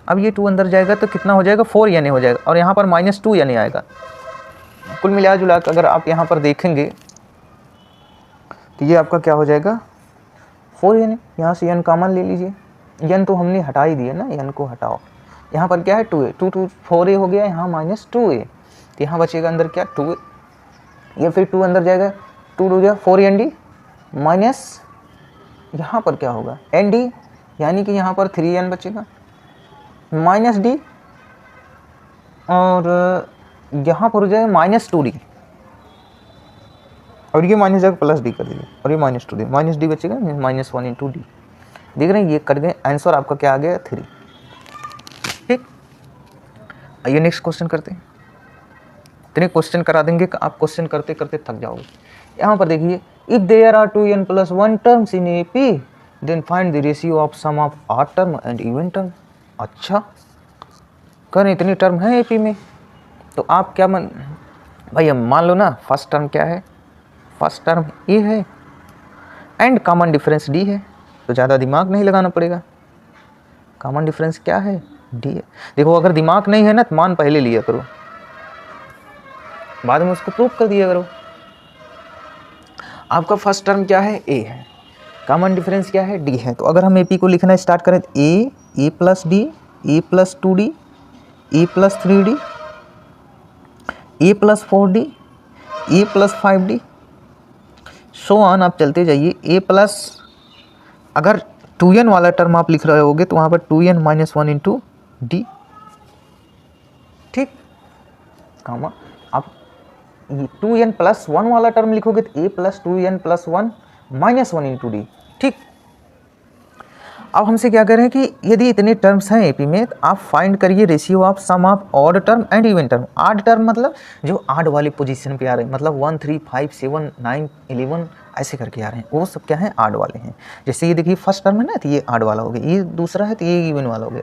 अब ये 2 अंदर जाएगा तो कितना हो जाएगा 4n हो जाएगा, और यहाँ पर माइनस 2n आएगा। कुल मिला जुला कर अगर आप यहाँ पर देखेंगे तो ये आपका क्या हो जाएगा 4n, यहाँ से n कॉमन ले लीजिए, n तो हमने हटा ही दिया ना, n को हटाओ, यहाँ पर क्या है 2a, 2 4a हो गया, यहाँ माइनस 2a, तो यहाँ बचेगा अंदर क्या 2a, ये फिर 2 अंदर जाएगा, 2 हो जाएगा 4nd माइनस यहाँ पर क्या होगा nd, यानी कि यहाँ पर 3n बचेगा माइनस d, और यहाँ पर हो जाएगा माइनस 2d, और ये माइनस जाएगा प्लस d कर दीजिए, और ये माइनस 2d, माइनस d बचेगा माइनस 1 इंटू डी। देख रहे हैं ये कट गए, आंसर आपका क्या आ गया 3, ठीक। आइए नेक्स्ट क्वेश्चन करते हैं, इतने क्वेश्चन करा देंगे कि आप क्वेश्चन करते करते थक जाओगे। यहाँ पर देखिए, if there are 2n plus 1 terms in AP then find the ratio of sum of odd term and even term. अच्छा, करें इतनी टर्म है AP में, तो आप क्या भाई हम मान लो ना, फर्स्ट टर्म क्या है, फर्स्ट टर्म A है एंड कॉमन डिफरेंस D है, तो ज़्यादा दिमाग नहीं लगाना पड़ेगा, कॉमन डिफरेंस क्या है D है। देखो अगर दिमाग नहीं है ना तो मान पहले लिया करो, बाद में उसको प्रूव कर दिया करो। आपका फर्स्ट टर्म क्या है A है, कॉमन डिफरेंस क्या है D है, तो अगर हम AP को लिखना स्टार्ट करें तो A plus D, A plus 2D, A plus 3D, A plus 4D, A plus 5D, so on आप चलते जाइए। A प्लस, अगर 2n वाला टर्म आप लिख रहे होगे तो वहाँ पर 2n माइनस 1 इंटू डी, ठीक, कामा आप 2n प्लस 1 वाला टर्म लिखोगे तो A plus 2n plus 1 minus 1 into D, ठीक। अब हमसे क्या कह रहे हैं कि यदि इतने टर्म्स हैं AP में तो आप फाइंड करिए ratio of sum of odd term and even term. Odd term मतलब जो ऑड वाली पोजीशन पे आ रहे हैं, मतलब 1 3 5 7 9 11 ऐसे करके आ रहे हैं, वो सब क्या है ऑड वाले हैं। जैसे ये देखिए फर्स्ट टर्म है ना, तो ये ऑड वाला हो गया, ये दूसरा है तो ये इवन वाला हो गया,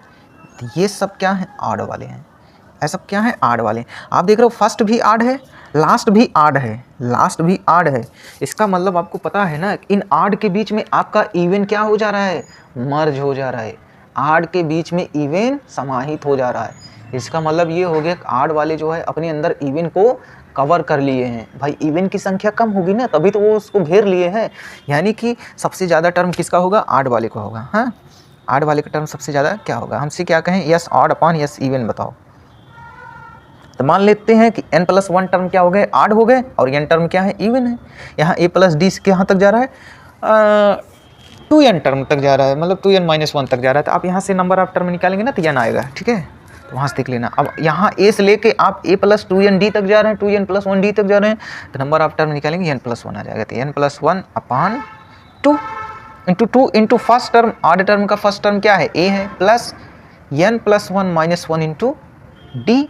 तो ये सब क्या है ऑड वाले हैं, ऐसा क्या है ऑड वाले। आप देख रहे हो फर्स्ट भी ऑड है, लास्ट भी ऑड है, लास्ट भी ऑड है, इसका मतलब आपको पता है ना इन ऑड के बीच में आपका इवन क्या हो जा रहा है, मर्ज हो जा रहा है, ऑड के बीच में इवन समाहित हो जा रहा है। इसका मतलब ये हो गया ऑड वाले जो है अपने अंदर इवन को कवर कर लिए हैं। भाई इवन की संख्या कम होगी ना तभी तो वो उसको घेर लिए हैं, यानी कि सबसे ज़्यादा टर्म किसका होगा ऑड वाले का होगा। हाँ, ऑड वाले का टर्म सबसे ज़्यादा क्या होगा, हमसे क्या कहें yes odd upon yes even बताओ। तो मान लेते हैं कि n प्लस 1 टर्म क्या हो गए ऑड हो गए, और n टर्म क्या है इवन है। यहाँ a प्लस डी कहाँ तक जा रहा है 2n टर्म तक जा रहा है, मतलब 2n माइनस 1 तक जा रहा है। तो आप यहाँ से नंबर ऑफ टर्म निकालेंगे ना तो n आएगा, ठीक है, तो वहाँ से देख लेना। अब यहाँ a से लेके आप a प्लस 2n d तक जा रहे हैं, 2n प्लस 1 d तक जा रहे हैं, तो नंबर ऑफ टर्म निकालेंगे n प्लस 1 आ जाएगा। तो n plus 1 upon 2 into 2 into first term, odd term का फर्स्ट टर्म क्या है a है, plus n plus 1 minus 1 into D.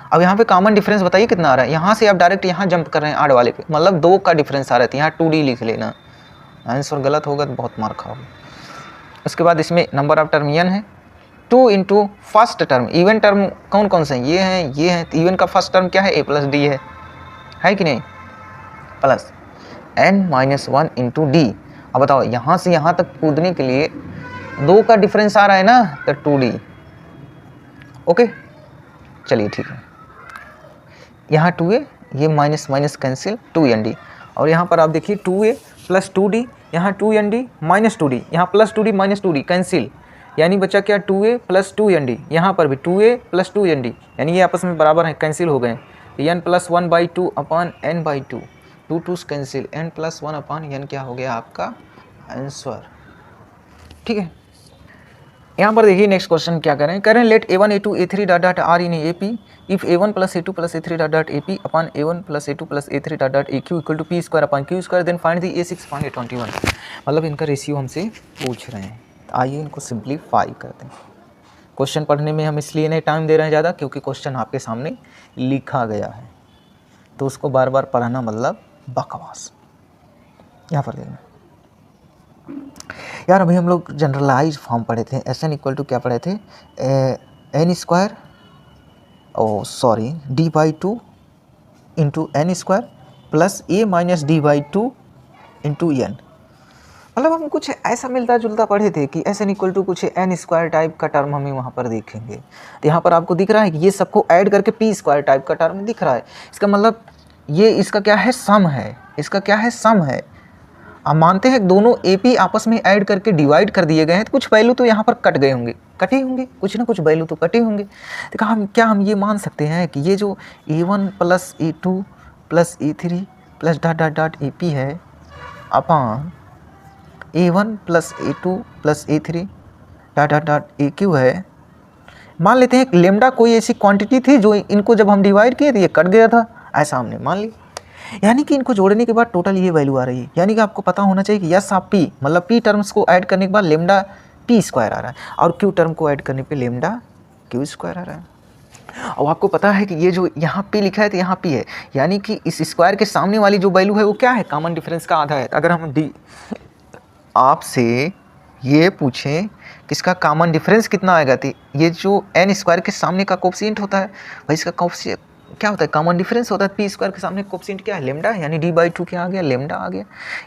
अब यहाँ पे कॉमन डिफरेंस बताइए कितना आ रहा है, यहाँ से आप डायरेक्ट यहाँ जंप कर रहे हैं ऑड वाले पे, मतलब 2 का डिफरेंस आ रहा है, यहाँ 2d लिख लेना, आंसर गलत होगा तो बहुत मार खाओगे। उसके बाद इसमें नंबर ऑफ टर्म n है, 2 into first term, even term कौन कौन से हैं, ये हैं, तो इवन का फर्स्ट टर्म क्या है a प्लस डी है कि नहीं, plus n minus 1 into D. अब बताओ यहाँ से यहाँ तक कूदने के लिए 2 का डिफरेंस आ रहा है ना, तो 2d। ओके चलिए ठीक है, यहाँ 2a, ये माइनस माइनस कैंसिल 2nd, और यहाँ पर आप देखिए 2a प्लस 2d, यहाँ 2nd माइनस 2d, यहाँ plus 2d minus 2d cancel, यानी बचा क्या 2a प्लस 2nd, यहाँ पर भी 2a प्लस 2nd, यानी ये आपस में बराबर हैं, कैंसिल हो गए। n plus 1/2 upon n/2, 2 2 cancel, n plus 1 upon n क्या हो गया आपका आंसर। ठीक है। यहाँ पर देखिए नेक्स्ट क्वेश्चन क्या करें, करें let A1 A2 A3 dot dot are in AP इफ A1 plus A2 plus A3 dot dot AP upon A1 plus A2 plus A3 dot dot AQ equal to P square upon Q square then find the A6 upon A21। मतलब इनका रेशियो हमसे पूछ रहे हैं, आइए इनको सिंप्लीफाई करते हैं। क्वेश्चन पढ़ने में हम इसलिए नहीं टाइम दे रहे हैं ज़्यादा, क्योंकि क्वेश्चन आपके सामने लिखा गया है, तो उसको बार बार पढ़ना मतलब बकवास। यहाँ पर देखना यार, अभी हम लोग जनरलाइज फॉर्म पढ़े थे, एस एन इक्वल टू क्या पढ़े थे, n square d by two into n square plus A minus d by two into n. मतलब हम कुछ ऐसा मिलता जुलता पढ़े थे कि एस एन इक्वल टू कुछ एन स्क्वायर टाइप का टर्म हमें वहाँ पर देखेंगे। तो यहाँ पर आपको दिख रहा है कि ये सबको ऐड करके पी स्क्वायर टाइप का टर्म दिख रहा है। इसका मतलब ये इसका क्या है, सम है, इसका क्या है, सम है। आप मानते हैं दोनों AP आपस में ऐड करके डिवाइड कर दिए गए हैं, तो कुछ वैल्यू तो यहाँ पर कट गए होंगे, कटे होंगे, कुछ ना कुछ वैल्यू तो कटे होंगे। तो क्या हम ये मान सकते हैं कि ये जो A1 plus A2 plus A3 plus dot dot dot AP है upon A1 plus A2 plus A3 dot dot dot AQ है। मान लेते हैं लेमडा कोई ऐसी क्वांटिटी थी जो इनको जब हम डिवाइड किए तो ये कट गया था, ऐसा हमने मान लिया। यानी कि इनको जोड़ने के बाद टोटल ये वैल्यू आ रही है। यानी कि आपको पता होना चाहिए कि यस आप P मतलब P टर्म्स को ऐड करने के बाद लेमडा P स्क्वायर आ रहा है और Q टर्म को ऐड करने पे लेमडा Q स्क्वायर आ रहा है। और आपको पता है कि ये जो यहाँ P लिखा है तो यहाँ P है, यानी कि इस स्क्वायर के सामने वाली जो वैल्यू है वो क्या है, कॉमन डिफरेंस का आधा है। अगर हम आपसे ये पूछें कि इसका कॉमन डिफरेंस कितना आएगा, तो ये जो n स्क्वायर के सामने का कोफिशिएंट होता है भाई, इसका कोफिशिएंट क्या होता है, कॉमन डिफरेंस होता है। P स्क्वायर के सामने कोफिशिएंट क्या है, लेमडा, यानी d बाई टू क्या आ गया, लेमडा आ गया,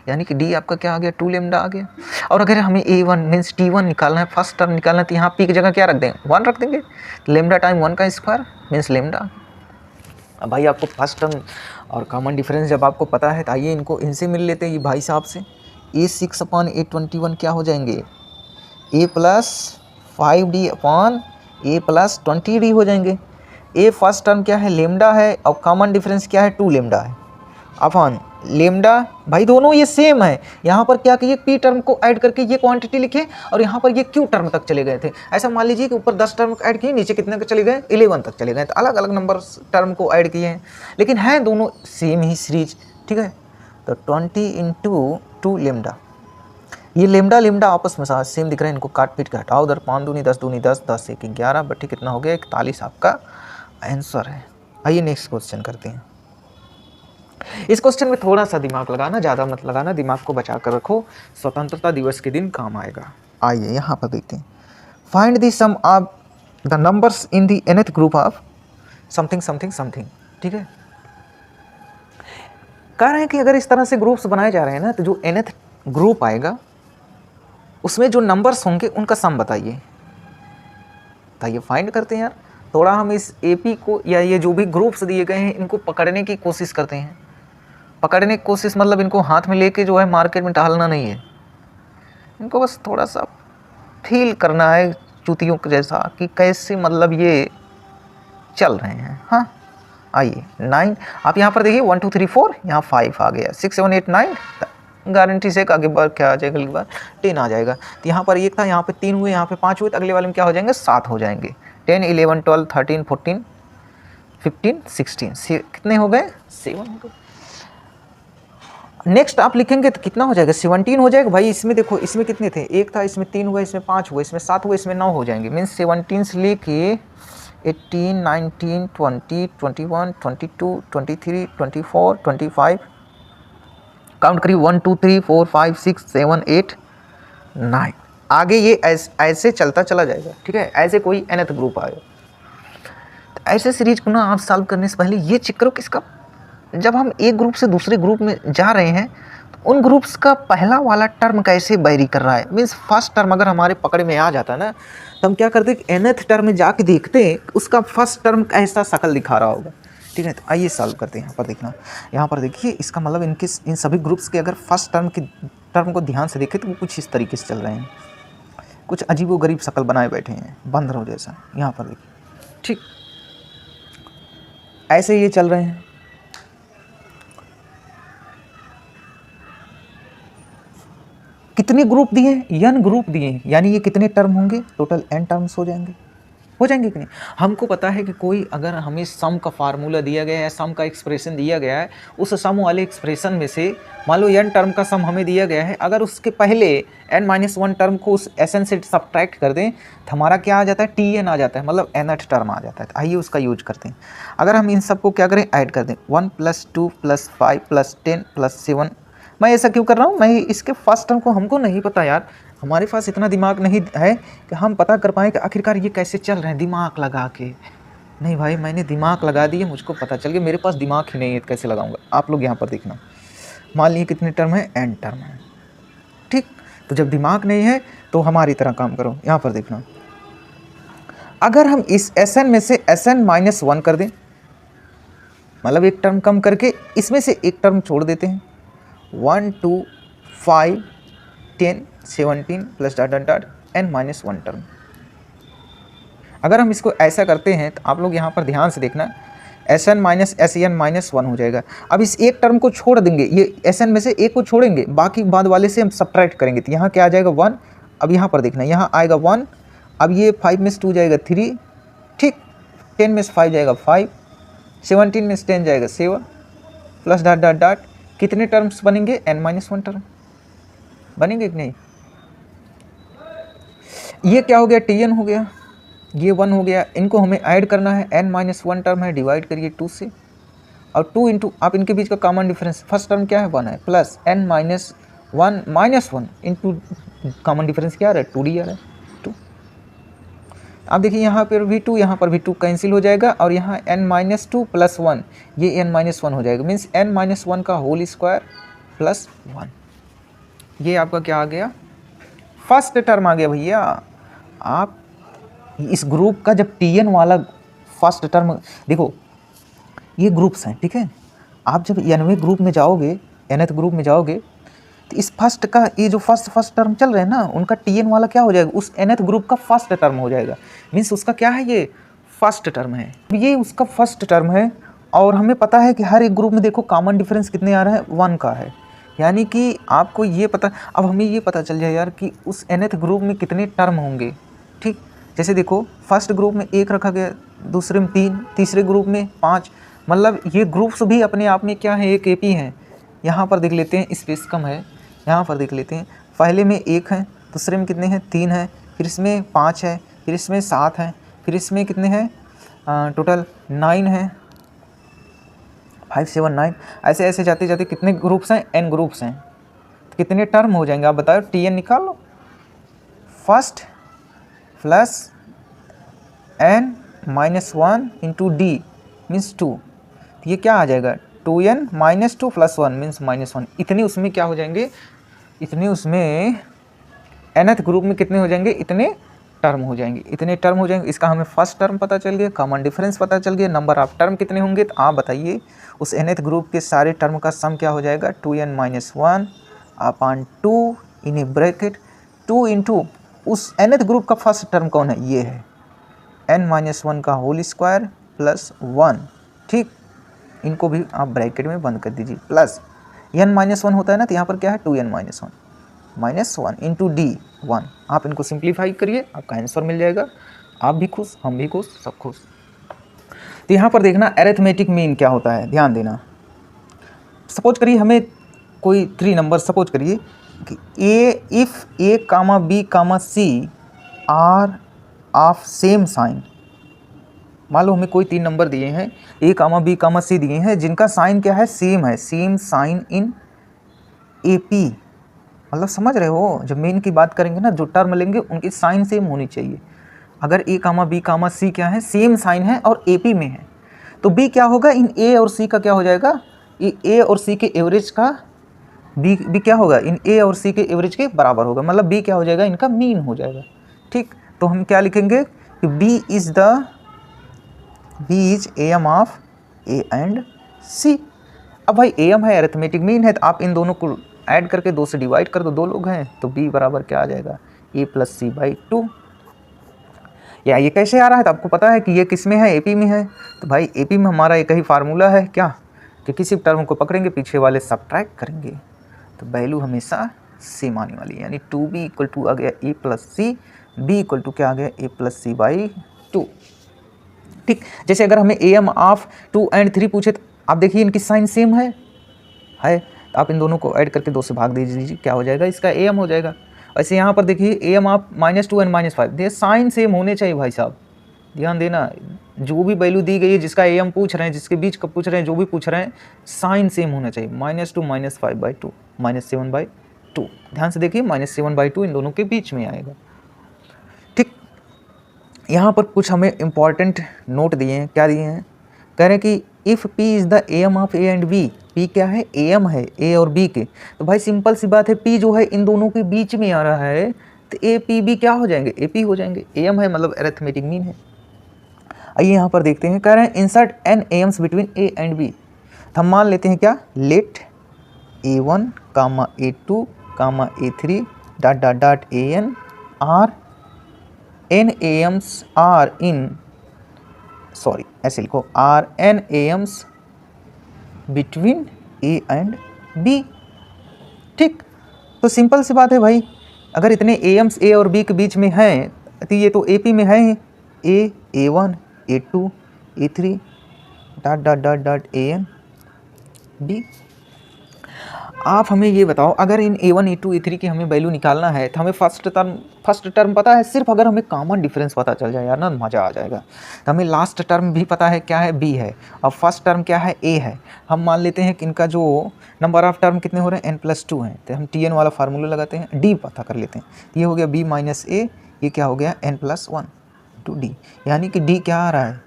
यानी कि d आपका क्या आ गया, 2 लेमडा आ गया। और अगर हमें A1 मीन्स T1 निकालना है, फर्स्ट टर्म निकालना है, तो यहाँ P की जगह क्या रख देंगे, 1 रख देंगे। लेमडा टाइम 1 का स्क्वायर मीन्स लेमडा। अब भाई आपको फर्स्ट टर्म और कॉमन डिफरेंस जब आपको पता है, तो आइए इनसे मिल लेते हैं ये भाई साहब से। A6 अपॉन A21 क्या हो जाएंगे, A plus 5D upon A plus 20D हो जाएंगे। A फर्स्ट टर्म क्या है, लेमडा है, और कॉमन डिफरेंस क्या है, 2 लेमडा है अपॉन लेमडा। भाई दोनों ये सेम है, यहाँ पर क्या किए, P टर्म को ऐड करके ये क्वांटिटी लिखे और यहाँ पर ये Q टर्म तक चले गए थे। ऐसा मान लीजिए कि ऊपर 10 टर्म ऐड किए, नीचे कितने तक चले गए, 11 तक चले गए। तो अलग अलग नंबर टर्म को ऐड किए हैं, लेकिन हैं दोनों सेम ही सीरीज, ठीक है। तो 20 इंटू 2 लेमडा, ये लेमडा लेमडा आपस में साथ सेम दिख रहे हैं, इनको काट पीट के हटाओ, उधर 5 दूनी 10 दूनी 10, 10 एक 11, बट्टी कितना हो गया, 41 आपका आंसर है। आइए नेक्स्ट क्वेश्चन करते हैं। इस क्वेश्चन में थोड़ा सा दिमाग लगाना, ज़्यादा मत लगाना, दिमाग को बचा कर रखो, स्वतंत्रता दिवस के दिन काम आएगा। आइए यहाँ पर देखते हैं, find the sum of the numbers in the nth group of something something something, ठीक है। कह रहे हैं कि अगर इस तरह से ग्रुप्स बनाए जा रहे हैं ना, तो जो nth ग्रुप आएगा उसमें जो नंबर्स होंगे उनका सम बताइए। तो ये फाइंड करते हैं यार, थोड़ा हम इस AP को या ये जो भी ग्रुप्स दिए गए हैं इनको पकड़ने की कोशिश करते हैं। पकड़ने की कोशिश मतलब इनको हाथ में लेके जो है मार्केट में टहलना नहीं है, इनको बस थोड़ा सा फील करना है चूतियों के जैसा कि कैसे मतलब ये चल रहे हैं। हाँ आइए 9, आप यहाँ पर देखिए 1 2 3 4, यहाँ 5 आ गया, 6 7 8 9, गारंटी से आगे बार क्या आ जाएगा, अगली बार 10 आ जाएगा। तो यहाँ पर 1 था, यहाँ पे 3 हुए, यहाँ पे 5 हुए, तो अगले वाले में क्या हो जाएंगे, 7 हो जाएंगे। 10 11 12 13 14 15 16 कितने हो गए, 7 हो गए। नेक्स्ट आप लिखेंगे तो कितना हो जाएगा, 17 हो जाएगा। भाई इसमें देखो, इसमें कितने थे, 1 था, इसमें 3 हुआ, इसमें 5 हुआ, इसमें 7 हुआ, इसमें 9 हो जाएंगे। मीन्स 17 से लेके 18 19 20 21 22 23 24 25, काउंट करिए 1 2 3 4 5 6 7 8 9, आगे ये ऐसे चलता चला जाएगा, ठीक है। ऐसे कोई nth ग्रुप आएगा, तो ऐसे सीरीज को ना आप सॉल्व करने से पहले ये चेक करो कि इसका जब हम एक ग्रुप से दूसरे ग्रुप में जा रहे हैं तो उन ग्रुप्स का पहला वाला टर्म कैसे वेरी कर रहा है। मीन्स फर्स्ट टर्म अगर हमारे पकड़ में आ जाता है ना, तो हम क्या करते हैं, nth टर्म में जाके देखते हैं उसका फर्स्ट टर्म कैसा शक्ल दिखा रहा होगा, ठीक है। तो आइए सॉल्व करते हैं। यहाँ पर देखना, यहाँ पर देखिए, इसका मतलब इन सभी ग्रुप्स के अगर फर्स्ट टर्म को ध्यान से देखें तो वो कुछ इस तरीके से चल रहे हैं, कुछ अजीबो गरीब शक्ल बनाए बैठे हैं, बंदरों जैसा। यहाँ पर देखिए, ठीक ऐसे ये चल रहे हैं। कितने ग्रुप दिए हैं, n ग्रुप दिए हैं, यानी ये कितने टर्म होंगे, टोटल n टर्म्स हो जाएंगे कि नहीं। हमको पता है कि कोई अगर हमें सम का फार्मूला दिया गया है, सम का एक्सप्रेशन दिया गया है, उस सम वाले एक्सप्रेशन में से मान लो n टर्म का सम हमें दिया गया है, अगर उसके पहले n-1 टर्म को उस Sn से सब्ट्रैक्ट कर दें तो हमारा क्या आ जाता है, Tn आ जाता है, मतलब nth टर्म आ जाता है। तो आइए उसका यूज करते हैं। अगर हम इन सबको क्या करें, ऐड कर दें, 1 + 2 + 5 + 10 + 7। मैं ऐसा क्यों कर रहा हूँ, मैं इसके फर्स्ट टर्म को हमको नहीं पता यार, हमारे पास इतना दिमाग नहीं है कि हम पता कर पाएँ कि आखिरकार ये कैसे चल रहे हैं दिमाग लगा के। नहीं भाई, मैंने दिमाग लगा दिए, मुझको पता चल गया, मेरे पास दिमाग ही नहीं है, कैसे लगाऊंगा। आप लोग यहाँ पर देखना, मान लीजिए कितने टर्म है, n टर्म है, ठीक। तो जब दिमाग नहीं है तो हमारी तरह काम करो। यहाँ पर देखना, अगर हम इस Sn में से Sn-1 कर दें, मतलब एक टर्म कम करके इसमें से एक टर्म छोड़ देते हैं, 1 2 5 10 17 प्लस n-1 टर्म। अगर हम इसको ऐसा करते हैं तो आप लोग यहाँ पर ध्यान से देखना, Sn-1 हो जाएगा। अब इस एक टर्म को छोड़ देंगे, ये Sn में से एक को छोड़ेंगे, बाकी बाद वाले से हम सब्ट्रैक्ट करेंगे, तो यहाँ क्या आ जाएगा 1। अब यहाँ पर देखना, यहाँ आएगा 1, अब ये 5 में से 2 जाएगा 3, ठीक, 10 में से 5 जाएगा 5, 17 में से 10 जाएगा 7 प्लस कितने टर्म्स बनेंगे, n-1 टर्म बनेंगे कि नहीं। ये क्या हो गया, Tn हो गया, ये 1 हो गया, इनको हमें ऐड करना है, n-1 टर्म है, डिवाइड करिए 2 से, और 2 इंटू आप इनके बीच का कॉमन डिफरेंस, फर्स्ट टर्म क्या है 1 है, plus n-1 into common difference क्या आ रहा है 2d आ रहा है 2। आप देखिए यहाँ पर भी 2, यहाँ पर भी 2 कैंसिल हो जाएगा, और यहाँ n-2 + 1, ये n-1 हो जाएगा, मीन्स n-1 का होल स्क्वायर प्लस 1। ये आपका क्या आ गया, फर्स्ट टर्म आ गया भैया। आप इस ग्रुप का जब Tn वाला फर्स्ट टर्म, देखो ये ग्रुप्स हैं, ठीक है, आप जब nवें ग्रुप में जाओगे, nth ग्रुप में जाओगे, तो इस फर्स्ट का ये जो फर्स्ट टर्म चल रहे हैं ना, उनका Tn वाला क्या हो जाएगा, उस nth ग्रुप का फर्स्ट टर्म हो जाएगा, मीन्स उसका क्या है, ये फर्स्ट टर्म है, ये उसका फर्स्ट टर्म है। और हमें पता है कि हर एक ग्रुप में देखो कॉमन डिफरेंस कितने आ रहा है, 1 का है, यानी कि आपको ये पता, अब हमें ये पता चल जाए यार कि उस nth ग्रुप में कितने टर्म होंगे, ठीक। जैसे देखो फर्स्ट ग्रुप में 1 रखा गया, दूसरे में 3, तीसरे ग्रुप में 5, मतलब ये ग्रुप्स भी अपने आप में क्या है, एक एपी हैं। यहाँ पर देख लेते हैं, स्पेस कम है, यहाँ पर देख लेते हैं, पहले में 1 है, दूसरे में कितने हैं 3 है, फिर इसमें 5 है, फिर इसमें 7 है, फिर इसमें कितने हैं, टोटल 9 है, 5 7 9, ऐसे ऐसे जाते जाते कितने ग्रुप्स हैं, n ग्रुप्स हैं, तो कितने टर्म हो जाएंगे आप बताओ, Tn निकाल लो, first plus n-1 into d means 2, तो ये क्या आ जाएगा 2n - 2 + 1 मीन्स -1। इतने उसमें क्या हो जाएंगे, इतने उसमें nth ग्रुप में कितने हो जाएंगे, इतने टर्म हो जाएंगे, इतने टर्म हो जाएंगे। इसका हमें फर्स्ट टर्म पता चल गया, कॉमन डिफरेंस पता चल गया, नंबर ऑफ टर्म कितने होंगे। तो आप बताइए उस nth ग्रुप के सारे टर्म का सम क्या हो जाएगा, 2n - 1 upon 2 in a bracket 2 into उस nth ग्रुप का फर्स्ट टर्म कौन है, ये है n-1 का होल स्क्वायर प्लस 1, ठीक। इनको भी आप ब्रैकेट में बंद कर दीजिए, प्लस n-1 होता है ना, तो यहाँ पर क्या है 2n - 1 इंटू d 1। आप इनको सिंप्लीफाई करिए, आपका आंसर मिल जाएगा, आप भी खुश, हम भी खुश, सब खुश। तो यहाँ पर देखना अरिथमेटिक मीन क्या होता है, ध्यान देना। सपोज करिए हमें कोई 3 नंबर, सपोज करिए कि if a, b, c are of same sign. मान लो हमें कोई 3 नंबर दिए हैं, a, b, c दिए हैं, जिनका साइन क्या है, सेम है, सेम साइन इन AP, मतलब समझ रहे हो, जब मेन की बात करेंगे ना, जो टर्म लेंगे उनकी साइन सेम होनी चाहिए। अगर a, b, c क्या है, सेम साइन है और AP में है, तो b क्या होगा, इन a और c का क्या हो जाएगा, ये a और c के एवरेज का b क्या होगा, इन a और c के एवरेज के बराबर होगा, मतलब b क्या हो जाएगा, इनका मीन हो जाएगा, ठीक। तो हम क्या लिखेंगे कि b is AM of a and c। अब भाई AM है, अरिथमेटिक मीन है, तो आप इन दोनों को ऐड करके 2 से डिवाइड कर दो, 2 लोग हैं, तो b बराबर क्या आ जाएगा, a + c/2। या ये कैसे आ रहा है, तो आपको पता है कि ये किस में है, AP में है। तो भाई AP में हमारा एक ही फार्मूला है क्या, कि किसी टर्म को पकड़ेंगे, पीछे वाले सब्ट्रैक्ट करेंगे, तो वैल्यू हमेशा सेम आने वाली है, यानी 2b इक्वल टू आ गया a plus c, b equal to क्या आ गया a प्लस सी बाई 2। ठीक, जैसे अगर हमें am ऑफ 2 एंड 3 पूछे तो आप देखिए इनकी साइन सेम है तो आप इन दोनों को ऐड करके 2 से भाग दीजिए, क्या हो जाएगा, इसका am हो जाएगा। ऐसे यहाँ पर देखिए am ऑफ -2 एंड -5, देखिए साइन सेम होने चाहिए भाई साहब, ध्यान देना, जो भी वैल्यू दी गई है, जिसका am पूछ रहे हैं, जिसके बीच का पूछ रहे हैं, जो भी पूछ रहे हैं, साइन सेम होना चाहिए। -2 -5/2 -7/2, ध्यान से देखिए -7/2 इन दोनों के बीच में आएगा। ठीक, यहाँ पर कुछ हमें इम्पॉर्टेंट नोट दिए हैं, क्या दिए हैं, कह रहे हैं कि if p is the am of a and b, p क्या है, am है a और b के, तो भाई सिंपल सी बात है, p जो है इन दोनों के बीच में आ रहा है, तो a p b क्या हो जाएंगे, ap हो जाएंगे, am है मतलब अरिथमेटिक मीन है। आइए यहाँ पर देखते हैं, कह रहे हैं insert n am's between a and b, तो हम मान लेते हैं क्या, लेट a1 comma a2 comma a3 dot dot dot an are n am's are in, sorry ऐसे लिखो, are n am's between a and b। ठीक, तो सिंपल सी बात है भाई, अगर इतने am's a और b के बीच में हैं तो ये तो ap में है, a a1 a2 a3 dot dot dot dot an b। आप हमें ये बताओ, अगर इन a1 a2 a3 की हमें वैल्यू निकालना है तो हमें फर्स्ट टर्म पता है, सिर्फ अगर हमें कॉमन डिफरेंस पता चल जाए यार ना, मज़ा आ जाएगा। तो हमें लास्ट टर्म भी पता है क्या है, b है, और फर्स्ट टर्म क्या है, a है। हम मान लेते हैं कि इनका जो नंबर ऑफ टर्म कितने हो रहे हैं, n+2 हैं, तो हम tn वाला फार्मूला लगाते हैं, d पता कर लेते हैं, ये हो गया b माइनस a, ये क्या हो गया n+1 टू d, यानी कि d क्या आ रहा है,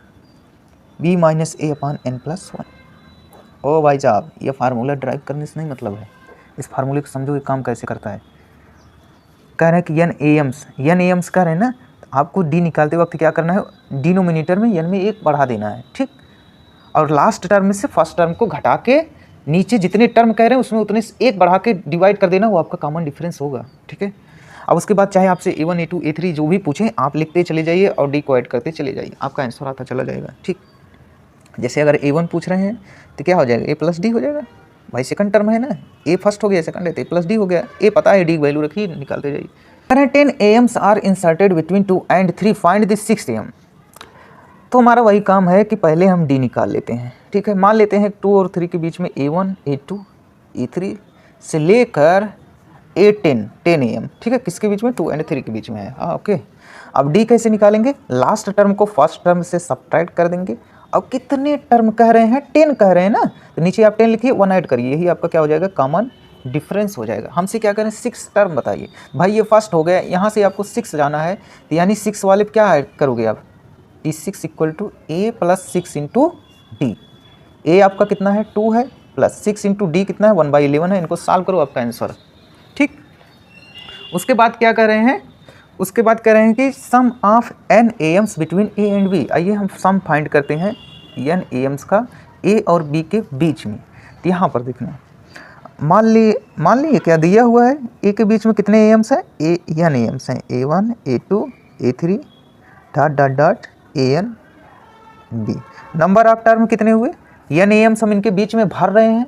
b minus a upon n+1। ओ भाई साहब, ये फार्मूला ड्राइव करने से नहीं मतलब है, इस फार्मूले को समझो, ये काम कैसे करता है। कह रहे हैं कि n am's कह रहे हैं ना, तो आपको d निकालते वक्त क्या करना है, डिनोमिनेटर में n में 1 बढ़ा देना है। ठीक, और लास्ट टर्म में से फर्स्ट टर्म को घटा के नीचे जितने टर्म कह रहे हैं उसमें उतने 1 बढ़ा के डिवाइड कर देना, वो आपका कॉमन डिफरेंस होगा। ठीक है, अब उसके बाद चाहे आपसे a1 a2 a3 जो भी पूछें, आप लिखते चले जाइए और d को ऐड करते चले जाइए, आपका आंसर आता चला जाएगा। ठीक, जैसे अगर a1 पूछ रहे हैं तो क्या हो जाएगा, a प्लस डी हो जाएगा, भाई सेकंड टर्म है ना, a फर्स्ट हो गया, सेकंड है तो a प्लस डी हो गया, a पता है, d की वैल्यू रखिए, निकालते जाइए। 10 am's are inserted between 2 and 3, find the 6th am। तो हमारा वही काम है कि पहले हम d निकाल लेते हैं। ठीक है, मान लेते हैं 2 और 3 के बीच में a1 a2 a3 से लेकर a10 10 am। ठीक है, किसके बीच में, 2 एंड 3 के बीच में है। ओके, अब d कैसे निकालेंगे, लास्ट टर्म को फर्स्ट टर्म से सब्ट्रैक्ट कर देंगे। अब कितने टर्म कह रहे हैं, 10 कह रहे हैं ना, तो नीचे आप 10 लिखिए, 1 ऐड करिए, यही आपका क्या हो जाएगा, कॉमन डिफरेंस हो जाएगा। हमसे क्या करें, 6 टर्म बताइए, भाई ये फर्स्ट हो गया, यहाँ से आपको 6 जाना है, तो यानी 6 वाले क्या ऐड करोगे आप, d6 equal to a plus 6 into d. a आपका कितना है, 2 है, प्लस 6 इंटू डी कितना है, 1/11 है, इनको सॉल्व करो, आपका आंसर। ठीक, उसके बाद क्या कर रहे हैं, उसके बाद कह रहे हैं कि sum of n am's between a and b। आइए हम सम फाइंड करते हैं n am's का a और b के बीच में। तो यहाँ पर देखना, मान ली क्या दिया हुआ है, a के बीच में कितने am's हैं, n am's हैं, a1 a2 a3 dot dot dot an b। Number of term कितने हुए, n am's हम इनके बीच में भर रहे हैं।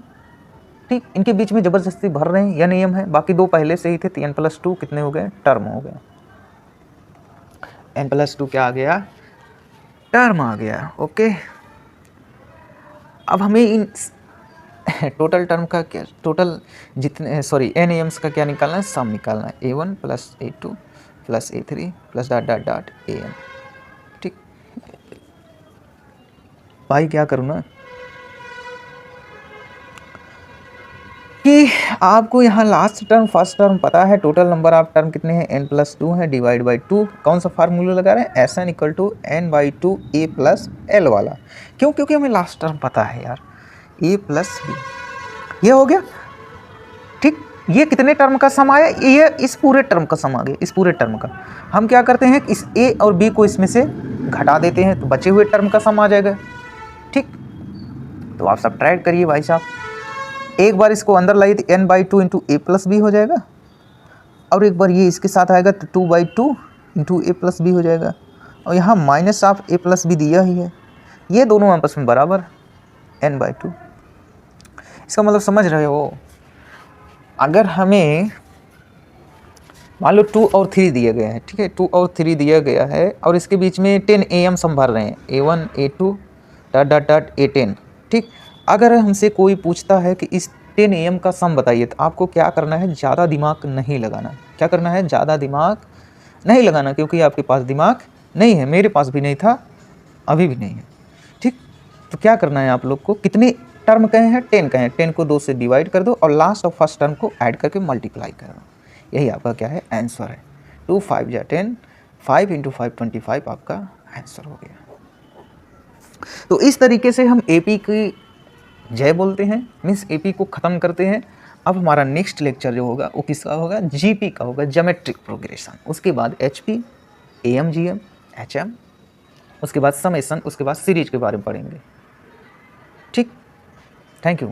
ठीक, इनके बीच में ज़बरदस्ती भर रहे हैं, n am है, बाकी 2 पहले से ही थे, तो n+2 कितने हो गए, टर्म हो गए, n+2 क्या आ गया, टर्म आ गया। ओके, अब हमें इन टोटल टर्म का क्या, टोटल जितने n am's का क्या निकालना है, सम निकालना है, a1 plus a2 plus a3 plus dot dot dot an। ठीक, भाई क्या करूँ ना कि आपको यहाँ लास्ट टर्म फर्स्ट टर्म पता है, टोटल नंबर ऑफ टर्म कितने हैं, n+2 है, डिवाइड बाई 2। कौन सा फार्मूला लगा रहे हैं, SN equal to n/2 a plus l वाला। क्यों, क्योंकि हमें लास्ट टर्म पता है यार, a प्लस b, ये हो गया। ठीक, ये कितने टर्म का सम आया, ये इस पूरे टर्म का सम आ गया, इस पूरे टर्म का। हम क्या करते हैं, इस a और b को इसमें से घटा देते हैं, तो बचे हुए टर्म का सम आ जाएगा। ठीक, तो आप सब्ट्रैक्ट करिए भाई साहब, एक बार इसको अंदर लाइए तो n/2 into a plus B हो जाएगा, और एक बार ये इसके साथ आएगा तो 2/2 इंटू a प्लस बी हो जाएगा, और यहाँ minus of a plus b दिया ही है, ये दोनों आपस में बराबर n/2। इसका मतलब समझ रहे हो, अगर हमें मान लो 2 और 3 दिए गए हैं, ठीक है, 2 और 3 दिया गया है और इसके बीच में 10 AM सम भर रहे हैं, A1 A2 dot dot dot A10, ठीक। अगर हमसे कोई पूछता है कि इस 10 AM का सम बताइए, तो आपको क्या करना है, ज़्यादा दिमाग नहीं लगाना। क्या करना है, ज़्यादा दिमाग नहीं लगाना, क्योंकि आपके पास दिमाग नहीं है, मेरे पास भी नहीं था, अभी भी नहीं है, ठीक। तो क्या करना है आप लोग को, कितने टर्म कहे हैं, 10 कहे हैं, 10 को 2 से डिवाइड कर दो और लास्ट और फर्स्ट टर्म को ऐड करके मल्टीप्लाई कर दो। यही आपका क्या है, आंसर है। 2 5 या 10, 5 × 5 25 आपका आंसर हो गया। तो इस तरीके से हम एपी की जय बोलते हैं, मीन्स एपी को ख़त्म करते हैं। अब हमारा नेक्स्ट लेक्चर जो होगा वो किसका होगा, जीपी का होगा, ज्योमेट्रिक प्रोग्रेशन। उसके बाद एचपी, एएमजीएम, एचएम, उसके बाद समेशन, उसके बाद सीरीज के बारे में पढ़ेंगे, ठीक। Thank you.